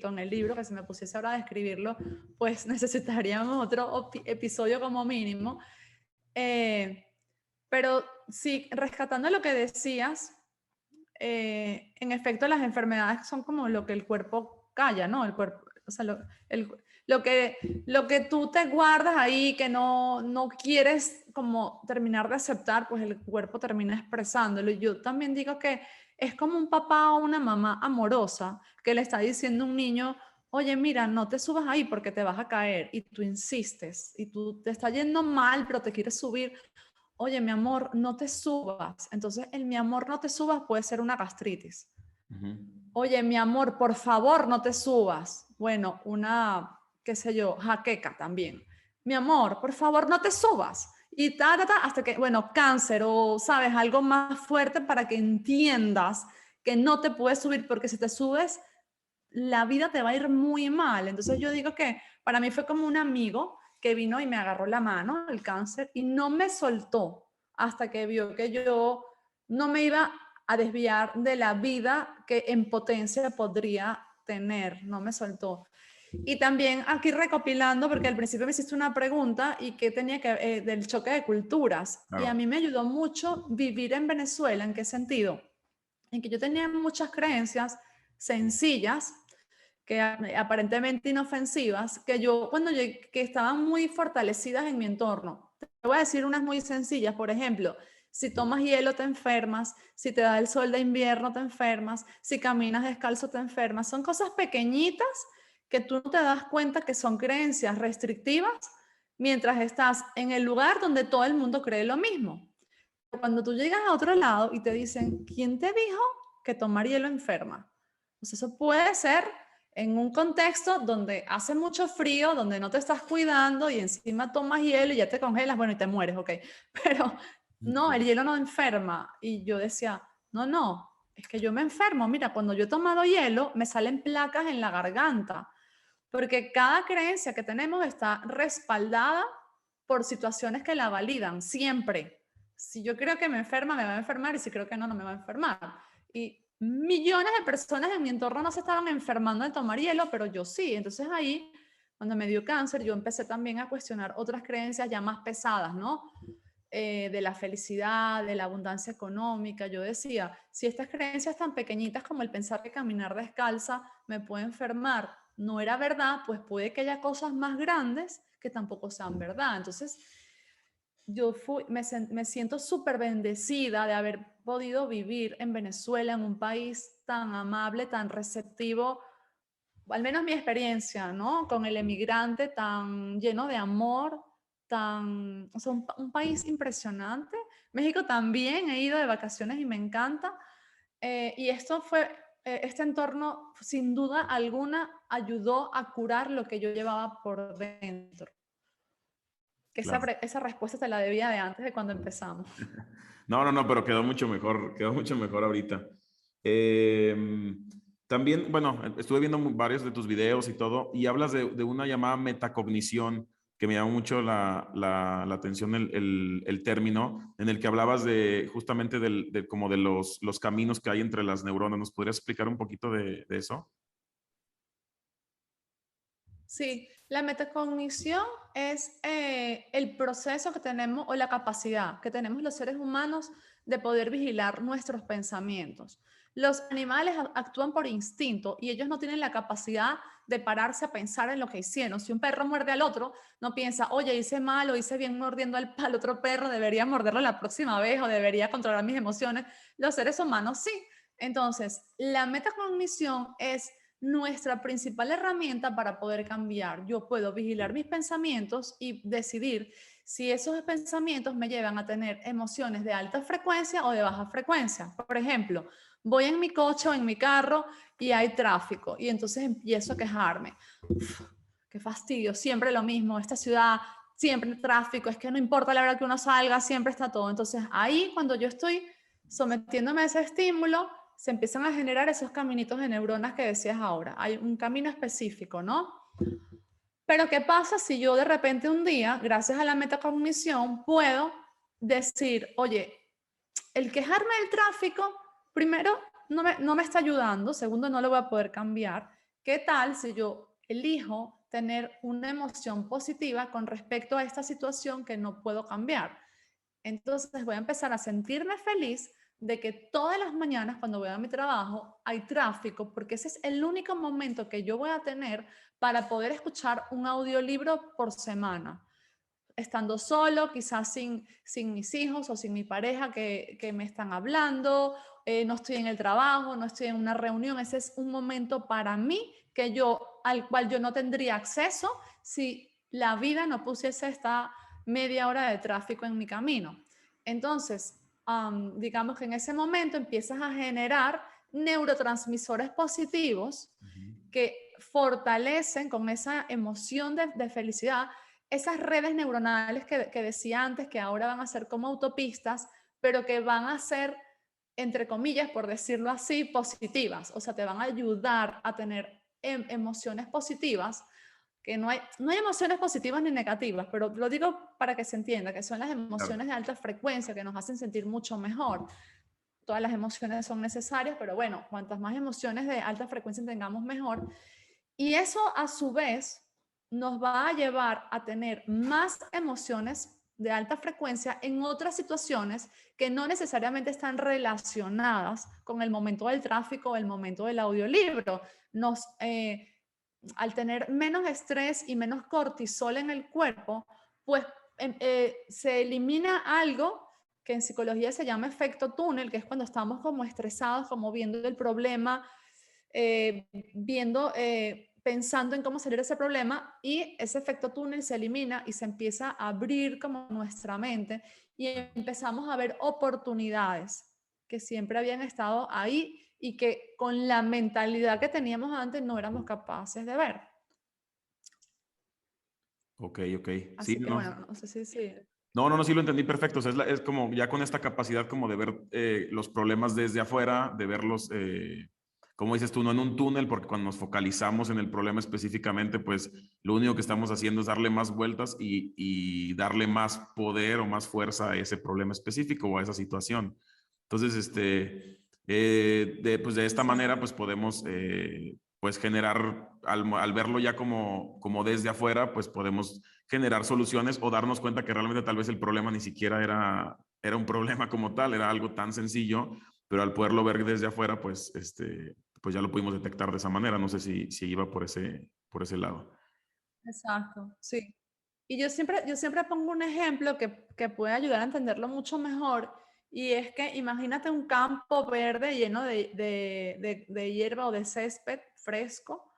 en el libro, que si me pusiese ahora a describirlo, pues necesitaríamos otro episodio como mínimo. Eh, pero sí, rescatando lo que decías, en efecto las enfermedades son como lo que el cuerpo calla, ¿no? El cuerpo, o sea, el, lo que tú te guardas ahí, que no quieres como terminar de aceptar, pues el cuerpo termina expresándolo. Y yo también digo que es como un papá o una mamá amorosa que le está diciendo a un niño, oye, mira, no te subas ahí porque te vas a caer. Y tú insistes, y tú te está yendo mal, pero te quieres subir. Oye, mi amor, no te subas. Entonces, el mi amor, no te subas puede ser una gastritis. Ujú. Oye, mi amor, por favor, no te subas. Bueno, una, qué sé yo, jaqueca también. Mi amor, por favor, no te subas. Y hasta que, bueno, cáncer o, sabes, algo más fuerte para que entiendas que no te puedes subir porque si te subes, la vida te va a ir muy mal. Entonces yo digo que para mí fue como un amigo que vino y me agarró la mano, el cáncer, y no me soltó hasta que vio que yo no me iba a desviar de la vida que en potencia podría tener, no me soltó. Y también aquí recopilando, porque al principio me hiciste una pregunta y que tenía que del choque de culturas. Y a Claro. mí me ayudó mucho vivir en Venezuela. ¿En qué sentido? En que yo tenía muchas creencias sencillas, que aparentemente inofensivas, que yo cuando llegué, que estaban muy fortalecidas en mi entorno. Te voy a decir unas muy sencillas, por ejemplo, si tomas hielo te enfermas, si te da el sol de invierno te enfermas, si caminas descalzo te enfermas. Son cosas pequeñitas que tú no te das cuenta que son creencias restrictivas mientras estás en el lugar donde todo el mundo cree lo mismo. Cuando tú llegas a otro lado y te dicen, ¿quién te dijo que tomar hielo enferma? Pues eso puede ser en un contexto donde hace mucho frío, donde no te estás cuidando y encima tomas hielo y ya te congelas, bueno, y te mueres, ok. Pero no, el hielo no enferma. Y yo decía, no, es que yo me enfermo. Mira, cuando yo he tomado hielo, me salen placas en la garganta, porque cada creencia que tenemos está respaldada por situaciones que la validan, siempre. Si yo creo que me enferma, me va a enfermar, y si creo que no, no me va a enfermar. Y millones de personas en mi entorno no se estaban enfermando de tomar hielo, pero yo sí. Entonces ahí, cuando me dio cáncer, yo empecé también a cuestionar otras creencias ya más pesadas, ¿no? De la felicidad, de la abundancia económica. Yo decía, si estas creencias tan pequeñitas como el pensar que caminar descalza me puede enfermar no era verdad, pues puede que haya cosas más grandes que tampoco sean verdad. Entonces, me siento súper bendecida de haber podido vivir en Venezuela, en un país tan amable, tan receptivo, al menos mi experiencia, ¿no? Con el emigrante tan lleno de amor, o sea, un país impresionante. México también he ido de vacaciones y me encanta. Y este entorno, sin duda alguna, ayudó a curar lo que yo llevaba por dentro. Que Claro. esa respuesta te la debía de antes de cuando empezamos. No, no, no, pero quedó mucho mejor ahorita. También, bueno, estuve viendo varios de tus videos y todo, y hablas de una llamada metacognición, que me llamó mucho la atención el término, en el que hablabas de justamente como de los caminos que hay entre las neuronas. ¿Nos podrías explicar un poquito de eso? Sí, la metacognición es el proceso que tenemos o la capacidad que tenemos los seres humanos de poder vigilar nuestros pensamientos. Los animales actúan por instinto y ellos no tienen la capacidad de pararse a pensar en lo que hicieron. Si un perro muerde al otro, no piensa, oye, hice mal o hice bien mordiendo al otro perro, debería morderlo la próxima vez o debería controlar mis emociones. Los seres humanos sí. Entonces, la metacognición es nuestra principal herramienta para poder cambiar. Yo puedo vigilar mis pensamientos y decidir si esos pensamientos me llevan a tener emociones de alta frecuencia o de baja frecuencia. Por ejemplo, voy en mi coche o en mi carro y hay tráfico y entonces empiezo a quejarme. Uf, qué fastidio, siempre lo mismo, esta ciudad, siempre tráfico, es que no importa la hora que uno salga, siempre está todo. Entonces ahí cuando yo estoy sometiéndome a ese estímulo, se empiezan a generar esos caminitos de neuronas que decías ahora. Hay un camino específico, ¿no? Pero ¿qué pasa si yo de repente un día, gracias a la metacognición, puedo decir, oye, el quejarme del tráfico, primero, no me está ayudando, segundo, no lo voy a poder cambiar. ¿Qué tal si yo elijo tener una emoción positiva con respecto a esta situación que no puedo cambiar? Entonces voy a empezar a sentirme feliz de que todas las mañanas cuando voy a mi trabajo hay tráfico, porque ese es el único momento que yo voy a tener para poder escuchar un audiolibro por semana. Estando solo, quizás sin mis hijos o sin mi pareja que me están hablando, no estoy en el trabajo, no estoy en una reunión. Ese es un momento para mí al cual yo no tendría acceso si la vida no pusiese esta media hora de tráfico en mi camino. Entonces, digamos que en ese momento empiezas a generar neurotransmisores positivos que fortalecen con esa emoción de felicidad esas redes neuronales que decía antes, que ahora van a ser como autopistas, pero que van a ser, entre comillas, por decirlo así, positivas. O sea, te van a ayudar a tener emociones positivas, que no hay emociones positivas ni negativas, pero lo digo para que se entienda, que son las Claro. emociones de alta frecuencia que nos hacen sentir mucho mejor. Todas las emociones son necesarias, pero bueno, cuantas más emociones de alta frecuencia tengamos, mejor. Y eso a su vez nos va a llevar a tener más emociones de alta frecuencia en otras situaciones que no necesariamente están relacionadas con el momento del tráfico o el momento del audiolibro. Al tener menos estrés y menos cortisol en el cuerpo, pues se elimina algo que en psicología se llama efecto túnel, que es cuando estamos como estresados, como viendo el problema, pensando en cómo salir de ese problema, y ese efecto túnel se elimina y se empieza a abrir como nuestra mente y empezamos a ver oportunidades que siempre habían estado ahí y que con la mentalidad que teníamos antes no éramos capaces de ver. Ok, ok. Sí, Así que no. bueno, no sé si sí. No, sí lo entendí perfecto. O sea, es como ya con esta capacidad como de ver los problemas desde afuera, de verlos, como dices tú, no en un túnel, porque cuando nos focalizamos en el problema específicamente, pues lo único que estamos haciendo es darle más vueltas y darle más poder o más fuerza a ese problema específico o a esa situación. Entonces, pues de esta manera, pues podemos pues generar, al verlo ya como desde afuera, pues podemos generar soluciones o darnos cuenta que realmente tal vez el problema ni siquiera era un problema como tal, era algo tan sencillo, pero al poderlo ver desde afuera, pues, pues ya lo pudimos detectar de esa manera. No sé si iba por ese lado. Exacto, sí. Y yo siempre pongo un ejemplo que puede ayudar a entenderlo mucho mejor, y es que imagínate un campo verde lleno de hierba o de césped fresco,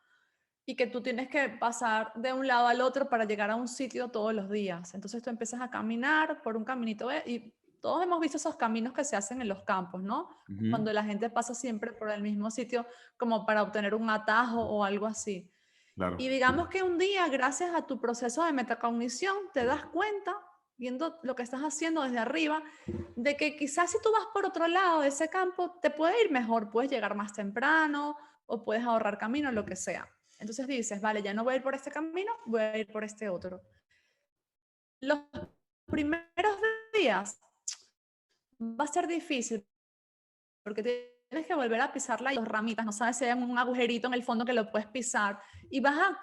y que tú tienes que pasar de un lado al otro para llegar a un sitio todos los días. Entonces tú empiezas a caminar por un caminito y todos hemos visto esos caminos que se hacen en los campos, ¿no? Ujú. Cuando la gente pasa siempre por el mismo sitio como para obtener un atajo o algo así. Claro. Y digamos que un día, gracias a tu proceso de metacognición, te das cuenta, viendo lo que estás haciendo desde arriba, de que quizás si tú vas por otro lado de ese campo, te puede ir mejor, puedes llegar más temprano o puedes ahorrar camino, lo que sea. Entonces dices, vale, ya no voy a ir por este camino, voy a ir por este otro. Los primeros días va a ser difícil porque tienes que volver a pisar las ramitas, no sabes si hay un agujerito en el fondo que lo puedes pisar y vas a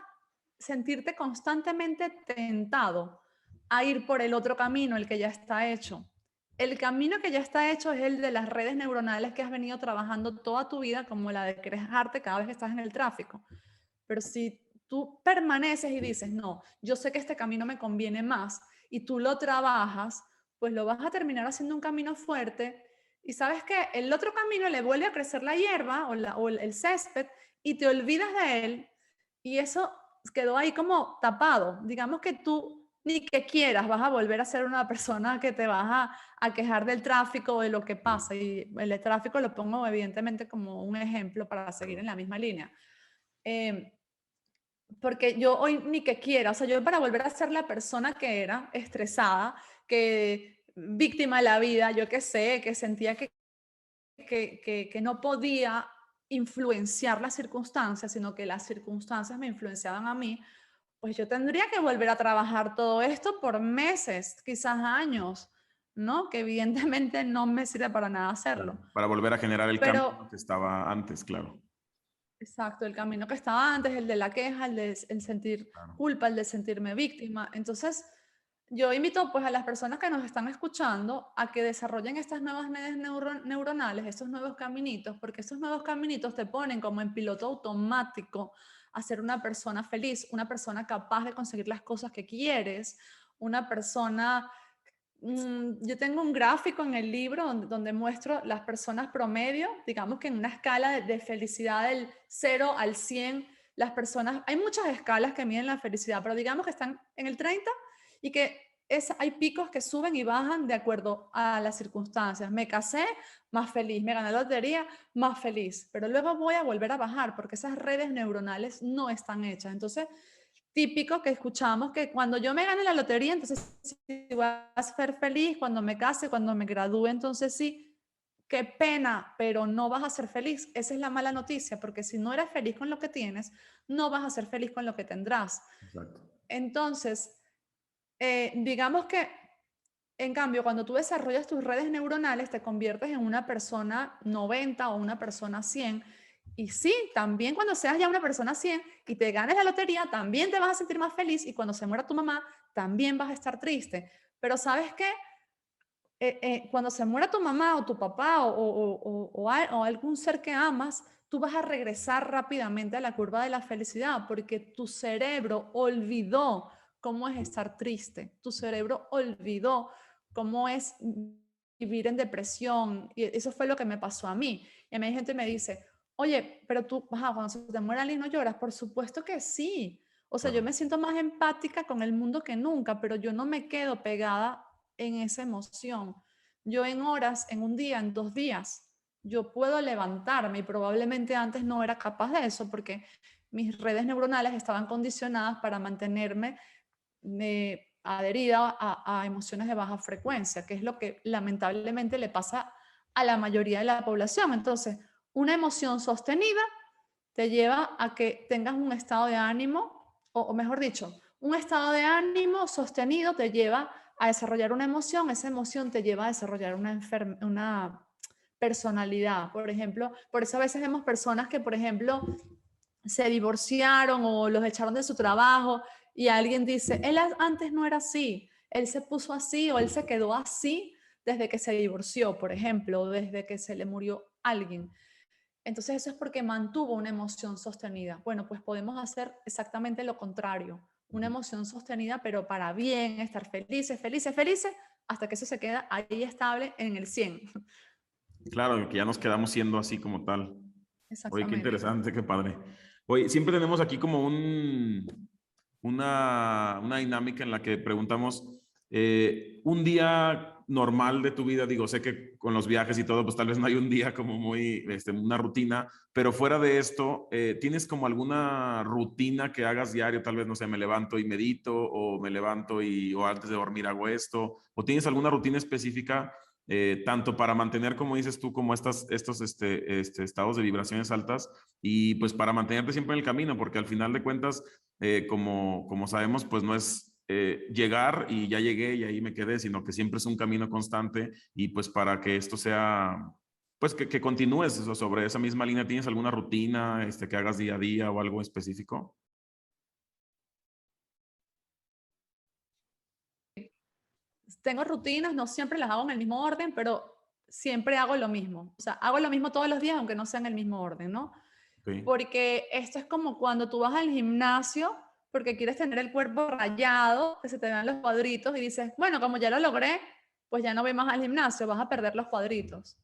sentirte constantemente tentado a ir por el otro camino, el que ya está hecho. el camino que ya está hecho es el de las redes neuronales que has venido trabajando toda tu vida, como la de quejarte cada vez que estás en el tráfico. Pero si tú permaneces y dices, no, yo sé que este camino me conviene más, y tú lo trabajas, pues lo vas a terminar haciendo un camino fuerte. Y sabes que el otro camino le vuelve a crecer la hierba o el césped y te olvidas de él y eso quedó ahí como tapado. Digamos que tú ni que quieras vas a volver a ser una persona que te vas a quejar del tráfico o de lo que pasa. Y el tráfico lo pongo evidentemente como un ejemplo para seguir en la misma línea. Eh, porque yo hoy ni que quiera, o sea, yo para volver a ser la persona que era, estresada, que víctima de la vida, yo qué sé, que sentía que no podía influenciar las circunstancias, sino que las circunstancias me influenciaban a mí, pues yo tendría que volver a trabajar todo esto por meses, quizás años, ¿no? Que evidentemente no me sirve para nada hacerlo. Para volver a generar el Pero cambio que estaba antes, claro. exacto, el camino que estaba antes, el de la queja, el sentir Claro. culpa, el de sentirme víctima. Entonces, yo invito pues a las personas que nos están escuchando a que desarrollen estas nuevas redes neuronales, estos nuevos caminitos, porque estos nuevos caminitos te ponen como en piloto automático a ser una persona feliz, una persona capaz de conseguir las cosas que quieres, una persona. Yo tengo un gráfico en el libro donde muestro las personas promedio, digamos que en una escala de felicidad del 0 al 100, las personas, hay muchas escalas que miden la felicidad, pero digamos que están en el 30 y que hay picos que suben y bajan de acuerdo a las circunstancias. Me casé, más feliz, me gané la lotería, más feliz, pero luego voy a volver a bajar porque esas redes neuronales no están hechas. Entonces, típico que escuchamos que cuando yo me gane la lotería, entonces sí voy a ser feliz, cuando me case, cuando me gradúe, entonces sí, qué pena, pero no vas a ser feliz. Esa es la mala noticia, porque si no eres feliz con lo que tienes, no vas a ser feliz con lo que tendrás. Exacto. Entonces, digamos que, en cambio, cuando tú desarrollas tus redes neuronales, te conviertes en una persona 90 o una persona 100. Y sí, también cuando seas ya una persona 100 y te ganes la lotería, también te vas a sentir más feliz y cuando se muera tu mamá, también vas a estar triste. Pero ¿sabes qué? Cuando se muera tu mamá o tu papá o algún ser que amas, tú vas a regresar rápidamente a la curva de la felicidad porque tu cerebro olvidó cómo es estar triste, tu cerebro olvidó cómo es vivir en depresión y eso fue lo que me pasó a mí. Y a mí hay gente que me dice, oye, pero tú, cuando se te muera alguien no lloras, por supuesto que sí. O sea, yo Claro. me siento más empática con el mundo que nunca, pero yo no me quedo pegada en esa emoción. Yo en horas, en un día, en 2 días, yo puedo levantarme y probablemente antes no era capaz de eso porque mis redes neuronales estaban condicionadas para mantenerme adherida a emociones de baja frecuencia, que es lo que lamentablemente le pasa a la mayoría de la población. Entonces, una emoción sostenida te lleva a que tengas un estado de ánimo, o mejor dicho, un estado de ánimo sostenido te lleva a desarrollar una emoción, esa emoción te lleva a desarrollar una personalidad, por ejemplo. Por eso a veces vemos personas que, por ejemplo, se divorciaron o los echaron de su trabajo y alguien dice, él antes no era así, él se puso así o él se quedó así desde que se divorció, por ejemplo, o desde que se le murió alguien. Entonces eso es porque mantuvo una emoción sostenida. Bueno, pues podemos hacer exactamente lo contrario, una emoción sostenida, pero para bien, estar felices, felices, felices, hasta que eso se queda ahí estable en el 100. Claro, que ya nos quedamos siendo así como tal. Oye, qué Exactamente. interesante, qué padre. Oye, siempre tenemos aquí como una dinámica en la que preguntamos un día normal de tu vida. Digo, sé que con los viajes y todo, pues tal vez no hay un día como muy, una rutina, pero fuera de esto, ¿tienes como alguna rutina que hagas diario? Tal vez, no sé, me levanto y medito, o me levanto o antes de dormir hago esto, o tienes alguna rutina específica, tanto para mantener, como dices tú, como estos estados de vibraciones altas, y pues para mantenerte siempre en el camino, porque al final de cuentas, como sabemos, pues no es llegar y ya llegué y ahí me quedé, sino que siempre es un camino constante, y pues para que esto sea, pues que continúes sobre esa misma línea. ¿Tienes alguna rutina que hagas día a día o algo específico? tengo rutinas, no siempre las hago en el mismo orden, pero siempre hago lo mismo. O sea, hago lo mismo todos los días, aunque no sea en el mismo orden, ¿no? Ok. Porque esto es como cuando tú vas al gimnasio porque quieres tener el cuerpo rayado, que se te vean los cuadritos y dices, bueno, como ya lo logré, pues ya no voy más al gimnasio, vas a perder los cuadritos.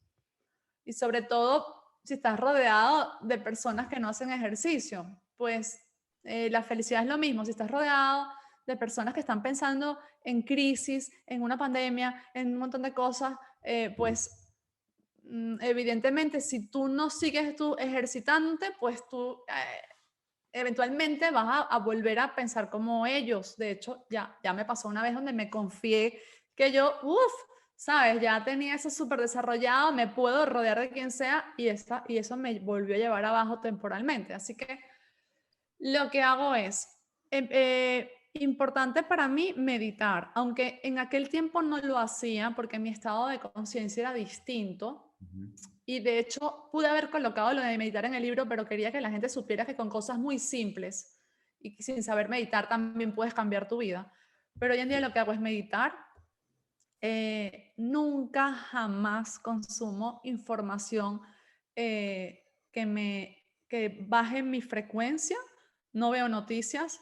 Y sobre todo si estás rodeado de personas que no hacen ejercicio, pues la felicidad es lo mismo. Si estás rodeado de personas que están pensando en crisis, en una pandemia, en un montón de cosas, pues evidentemente si tú no sigues tú ejercitándote, pues tú eventualmente vas a volver a pensar como ellos. De hecho, ya me pasó una vez donde me confié que yo, sabes, ya tenía eso súper desarrollado, me puedo rodear de quien sea y eso me volvió a llevar abajo temporalmente. Así que lo que hago es, importante para mí meditar, aunque en aquel tiempo no lo hacía porque mi estado de conciencia era distinto. Ujú. Y de hecho, pude haber colocado lo de meditar en el libro, pero quería que la gente supiera que con cosas muy simples y sin saber meditar también puedes cambiar tu vida. Pero hoy en día lo que hago es meditar. Nunca, jamás consumo información que baje mi frecuencia. No veo noticias.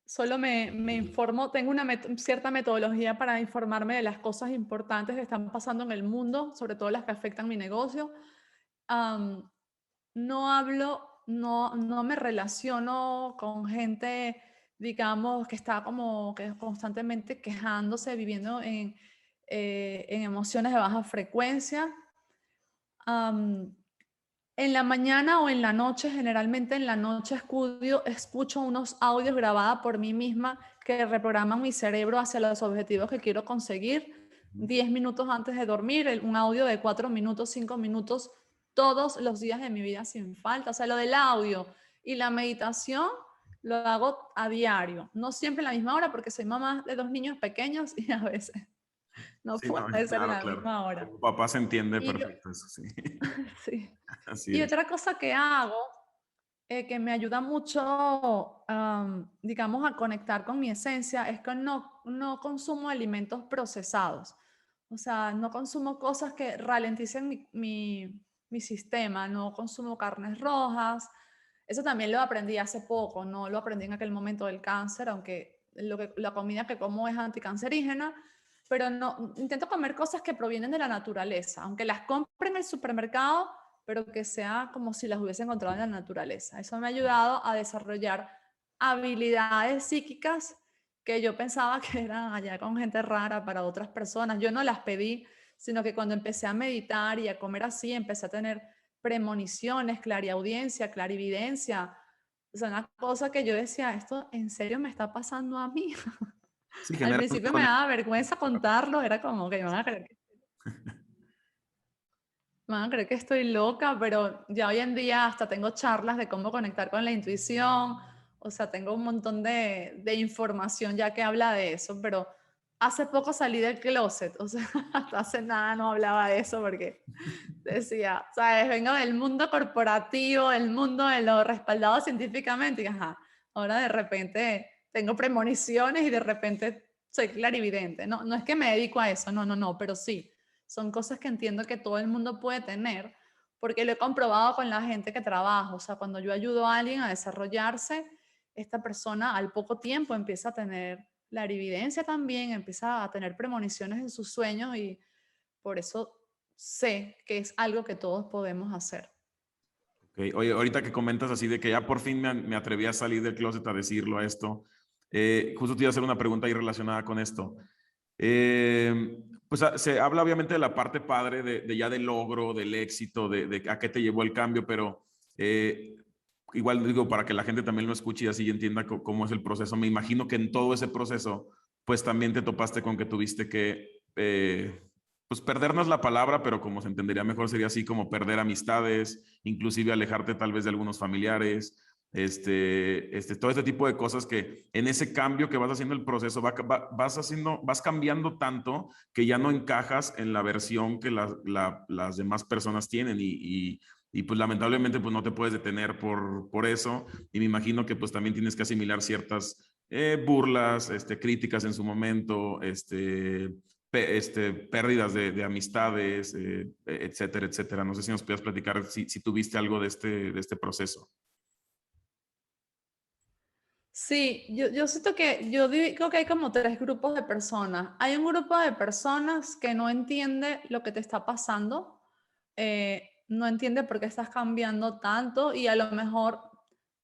Solo me informo, tengo una cierta metodología para informarme de las cosas importantes que están pasando en el mundo, sobre todo las que afectan mi negocio. Am, no hablo, no me relaciono con gente, digamos, que está como que constantemente quejándose, viviendo en emociones de baja frecuencia. Am, en la mañana o en la noche, generalmente en la noche escucho unos audios grabados por mí misma que reprograman mi cerebro hacia los objetivos que quiero conseguir. 10 minutos antes de dormir, un audio de 4 minutos, 5 minutos, todos los días de mi vida sin falta. O sea, lo del audio y la meditación lo hago a diario. No siempre a la misma hora porque soy mamá de 2 niños pequeños y a veces no Sí, no, puede ser a claro, la claro. misma hora. Como papá se entiende Y, perfecto eso, sí. sí. Así Y es. otra cosa que hago que me ayuda mucho, digamos, a conectar con mi esencia es que no consumo alimentos procesados. O sea, no consumo cosas que ralenticen mi sistema, no consumo carnes rojas. Eso también lo aprendí hace poco, no lo aprendí en aquel momento del cáncer, aunque la comida que como es anticancerígena, pero no, intento comer cosas que provienen de la naturaleza, aunque las compre en el supermercado, pero que sea como si las hubiese encontrado en la naturaleza. Eso me ha ayudado a desarrollar habilidades psíquicas que yo pensaba que eran allá con gente rara para otras personas. Yo no las pedí, sino que cuando empecé a meditar y a comer así, empecé a tener premoniciones, clariaudiencia, clarividencia. O sea, una cosa que yo decía, ¿esto en serio me está pasando a mí? Sí, Al genera una principio me conexión. daba vergüenza contarlo, era como que van a creer que estoy loca, pero ya hoy en día hasta tengo charlas de cómo conectar con la intuición, o sea, tengo un montón de información ya que habla de eso, pero hace poco salí del closet, o sea, hasta hace nada no hablaba de eso porque decía, sabes, vengo del mundo corporativo, del mundo de lo respaldado científicamente, y ajá, ahora de repente tengo premoniciones y de repente soy clarividente. No, no es que me dedico a eso, no, pero sí, son cosas que entiendo que todo el mundo puede tener, porque lo he comprobado con la gente que trabajo. O sea, cuando yo ayudo a alguien a desarrollarse, esta persona al poco tiempo empieza a tener clarividencia también, empieza a tener premoniciones en sus sueños y por eso sé que es algo que todos podemos hacer. Ok. Oye, ahorita que comentas así de que ya por fin me atreví a salir del closet a decirlo a esto, justo te iba a hacer una pregunta ahí relacionada con esto. Pues se habla obviamente de la parte padre de ya del logro, del éxito, de a qué te llevó el cambio, pero igual digo para que la gente también lo escuche y así entienda cómo es el proceso. Me imagino que en todo ese proceso, pues también te topaste con que tuviste que, pues perder no es la palabra, pero como se entendería mejor sería así como perder amistades, inclusive alejarte tal vez de algunos familiares, todo este tipo de cosas que en ese cambio que vas haciendo el proceso vas cambiando tanto que ya no encajas en la versión que las demás personas tienen y pues lamentablemente pues no te puedes detener por eso y me imagino que pues también tienes que asimilar ciertas burlas, críticas en su momento, pérdidas de amistades, etcétera, etcétera. No sé si nos puedes platicar si tuviste algo de este proceso. Sí, yo siento que yo digo que hay como tres grupos de personas. Hay un grupo de personas que no entiende lo que te está pasando, no entiende por qué estás cambiando tanto y a lo mejor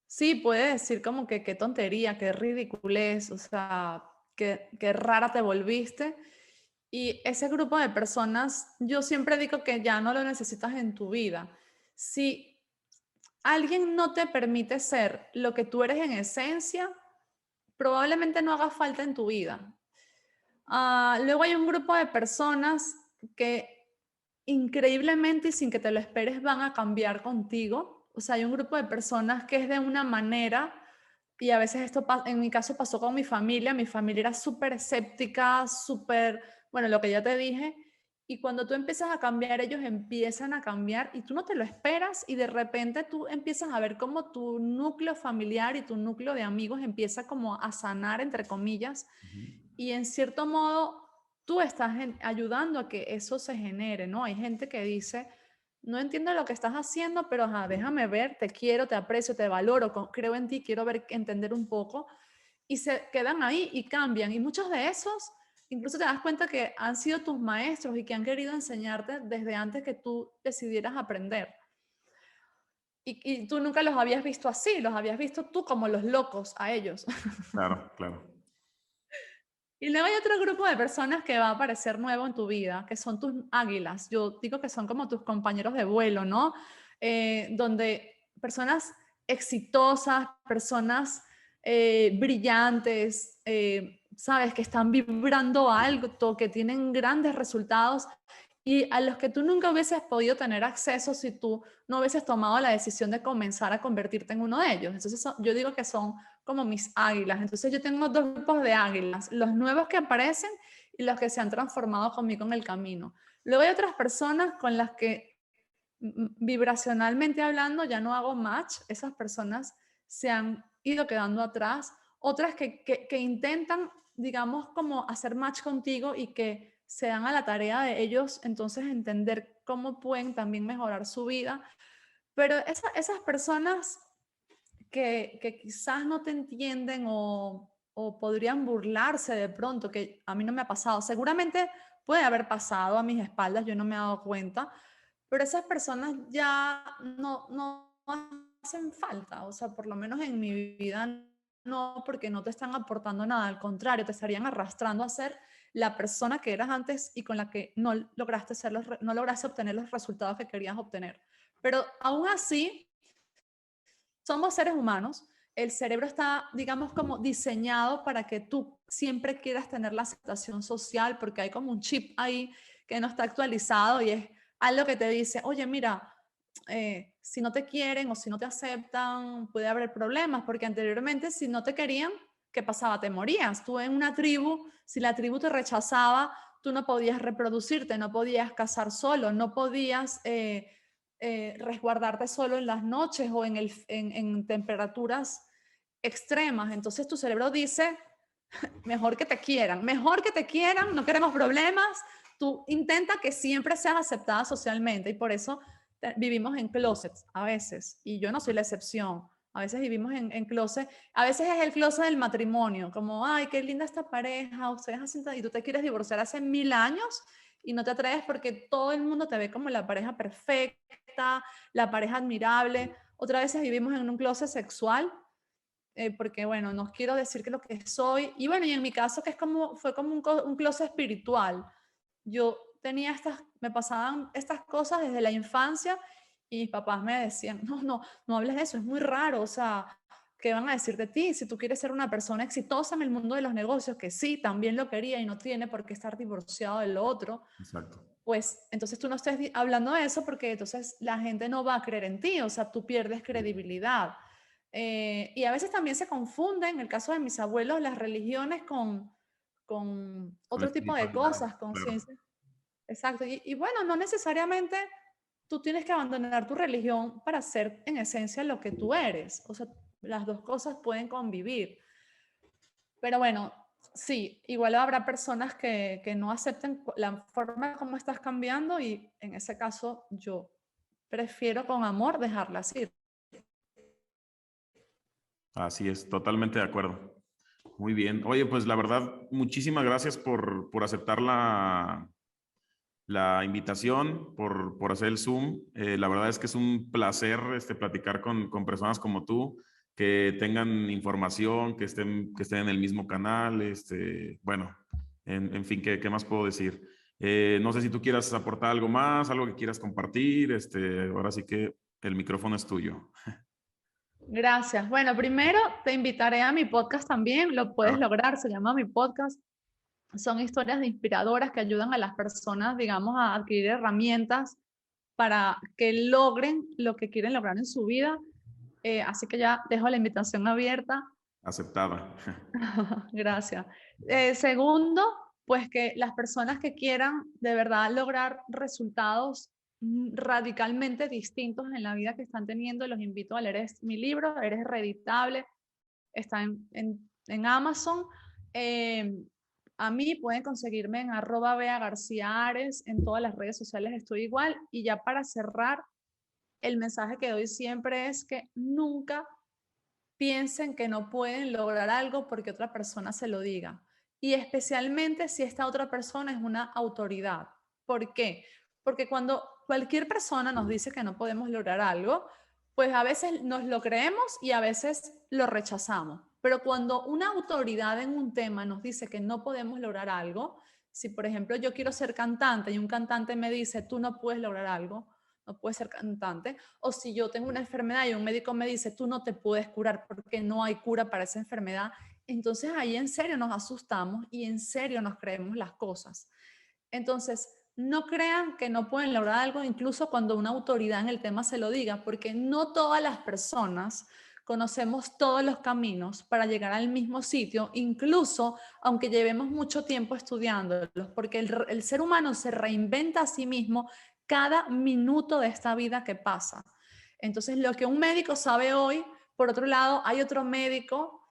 sí puede decir como que qué tontería, qué ridiculez, o sea, qué rara te volviste. Y ese grupo de personas, yo siempre digo que ya no lo necesitas en tu vida. Si alguien no te permite ser lo que tú eres en esencia, probablemente no haga falta en tu vida. Luego hay un grupo de personas que increíblemente y sin que te lo esperes van a cambiar contigo. O sea, hay un grupo de personas que es de una manera, y a veces esto en mi caso pasó con mi familia. Mi familia era súper escéptica, súper, bueno, lo que ya te dije. Y cuando tú empiezas a cambiar, ellos empiezan a cambiar y tú no te lo esperas y de repente tú empiezas a ver cómo tu núcleo familiar y tu núcleo de amigos empieza como a sanar, entre comillas, y en cierto modo tú estás ayudando a que eso se genere, ¿no? Hay gente que dice, no entiendo lo que estás haciendo, pero ajá, déjame ver, te quiero, te aprecio, te valoro, creo en ti, quiero ver, entender un poco, y se quedan ahí y cambian. Y muchos de esos, incluso te das cuenta que han sido tus maestros y que han querido enseñarte desde antes que tú decidieras aprender. Y tú nunca los habías visto así, los habías visto tú como los locos a ellos. Claro, claro. Y luego hay otro grupo de personas que va a aparecer nuevo en tu vida, que son tus águilas. Yo digo que son como tus compañeros de vuelo, ¿no? Donde personas exitosas, personas brillantes, sabes, que están vibrando algo, que tienen grandes resultados y a los que tú nunca hubieses podido tener acceso si tú no hubieses tomado la decisión de comenzar a convertirte en uno de ellos. Entonces yo digo que son como mis águilas. Entonces yo tengo dos grupos de águilas, los nuevos que aparecen y los que se han transformado conmigo en el camino. Luego hay otras personas con las que vibracionalmente hablando ya no hago match, esas personas se han ido quedando atrás, otras que intentan, digamos, como hacer match contigo y que se dan a la tarea de ellos entonces entender cómo pueden también mejorar su vida. Pero esas personas que quizás no te entienden o podrían burlarse de pronto, que a mí no me ha pasado. Seguramente puede haber pasado a mis espaldas, yo no me he dado cuenta, pero esas personas ya no hacen falta, o sea, por lo menos en mi vida no, porque no te están aportando nada, al contrario, te estarían arrastrando a ser la persona que eras antes y con la que no lograste, no lograste obtener los resultados que querías obtener. Pero aún así, somos seres humanos, el cerebro está, digamos, como diseñado para que tú siempre quieras tener la aceptación social, porque hay como un chip ahí que no está actualizado y es algo que te dice, oye, mira, si no te quieren o si no te aceptan, puede haber problemas, porque anteriormente si no te querían, ¿qué pasaba? Te morías. Tú en una tribu, si la tribu te rechazaba, tú no podías reproducirte, no podías cazar solo, no podías resguardarte solo en las noches o en temperaturas extremas. Entonces tu cerebro dice, mejor que te quieran, no queremos problemas. Tú intenta que siempre seas aceptada socialmente y por eso vivimos en closets a veces, y yo no soy la excepción. A veces vivimos en closet, a veces es el closet del matrimonio, como, ay, qué linda esta pareja, ustedes hacen, y tú te quieres divorciar hace 1000 años y no te atreves porque todo el mundo te ve como la pareja perfecta, la pareja admirable. Otras veces vivimos en un closet sexual, porque bueno, no quiero decir que lo que soy, y bueno, y en mi caso que fue como un closet espiritual. Yo tenía me pasaban estas cosas desde la infancia y mis papás me decían, no hables de eso, es muy raro, o sea, ¿qué van a decir de ti? Si tú quieres ser una persona exitosa en el mundo de los negocios, que sí, también lo quería y no tiene por qué estar divorciado de lo otro, Exacto. pues entonces tú no estés hablando de eso porque entonces la gente no va a creer en ti, o sea, tú pierdes credibilidad. Y a veces también se confunden, en el caso de mis abuelos, las religiones con Con la otro tipo de espiritualidad, cosas, con claro. ciencias. Exacto. Y bueno, no necesariamente tú tienes que abandonar tu religión para ser en esencia lo que tú eres. O sea, las dos cosas pueden convivir. Pero bueno, Sí, igual habrá personas que no acepten la forma como estás cambiando y en ese caso yo prefiero con amor dejarlas ir. Así es, totalmente de acuerdo. Muy bien. Oye, pues la verdad, muchísimas gracias por aceptar la invitación, por hacer el Zoom. La verdad es que es un placer platicar con personas como tú, que tengan información, que estén en el mismo canal. Bueno, en fin, ¿qué más puedo decir? No sé si tú quieras aportar algo más, algo que quieras compartir. Ahora sí que el micrófono es tuyo. Gracias. Bueno, primero te invitaré a mi podcast también, lo puedes Claro. lograr, se llama mi podcast. Son historias inspiradoras que ayudan a las personas, digamos, a adquirir herramientas para que logren lo que quieren lograr en su vida. Así que ya dejo la invitación abierta. Aceptada. Gracias. Segundo, pues que las personas que quieran de verdad lograr resultados radicalmente distintos en la vida que están teniendo, los invito a leer mi libro, Eres Reeditable, está en Amazon. Eh, a mí pueden conseguirme en @BeaGarciaAres, en todas las redes sociales estoy igual. Y ya para cerrar, el mensaje que doy siempre es que nunca piensen que no pueden lograr algo porque otra persona se lo diga. Y especialmente si esta otra persona es una autoridad. ¿Por qué? Porque cuando cualquier persona nos dice que no podemos lograr algo, pues a veces nos lo creemos y a veces lo rechazamos. Pero cuando una autoridad en un tema nos dice que no podemos lograr algo, si por ejemplo yo quiero ser cantante y un cantante me dice, tú no puedes lograr algo, no puedes ser cantante, o si yo tengo una enfermedad y un médico me dice, tú no te puedes curar porque no hay cura para esa enfermedad, entonces ahí en serio nos asustamos y en serio nos creemos las cosas. Entonces, no crean que no pueden lograr algo incluso cuando una autoridad en el tema se lo diga, porque no todas las personas conocemos todos los caminos para llegar al mismo sitio, incluso aunque llevemos mucho tiempo estudiándolos, porque el ser humano se reinventa a sí mismo cada minuto de esta vida que pasa. Entonces, lo que un médico sabe hoy, por otro lado, hay otro médico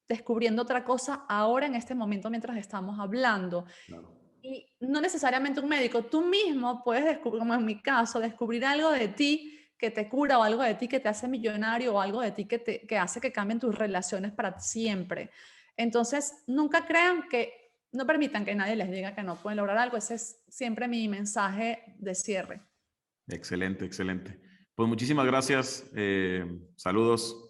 descubriendo otra cosa ahora en este momento mientras estamos hablando. Claro. Y no necesariamente un médico, tú mismo puedes descubrir, como en mi caso, descubrir algo de ti que te cura o algo de ti que te hace millonario o algo de ti que hace que cambien tus relaciones para siempre. Entonces, nunca crean que, no permitan que nadie les diga que no pueden lograr algo. Ese es siempre mi mensaje de cierre. Excelente, excelente. Pues muchísimas gracias. Saludos.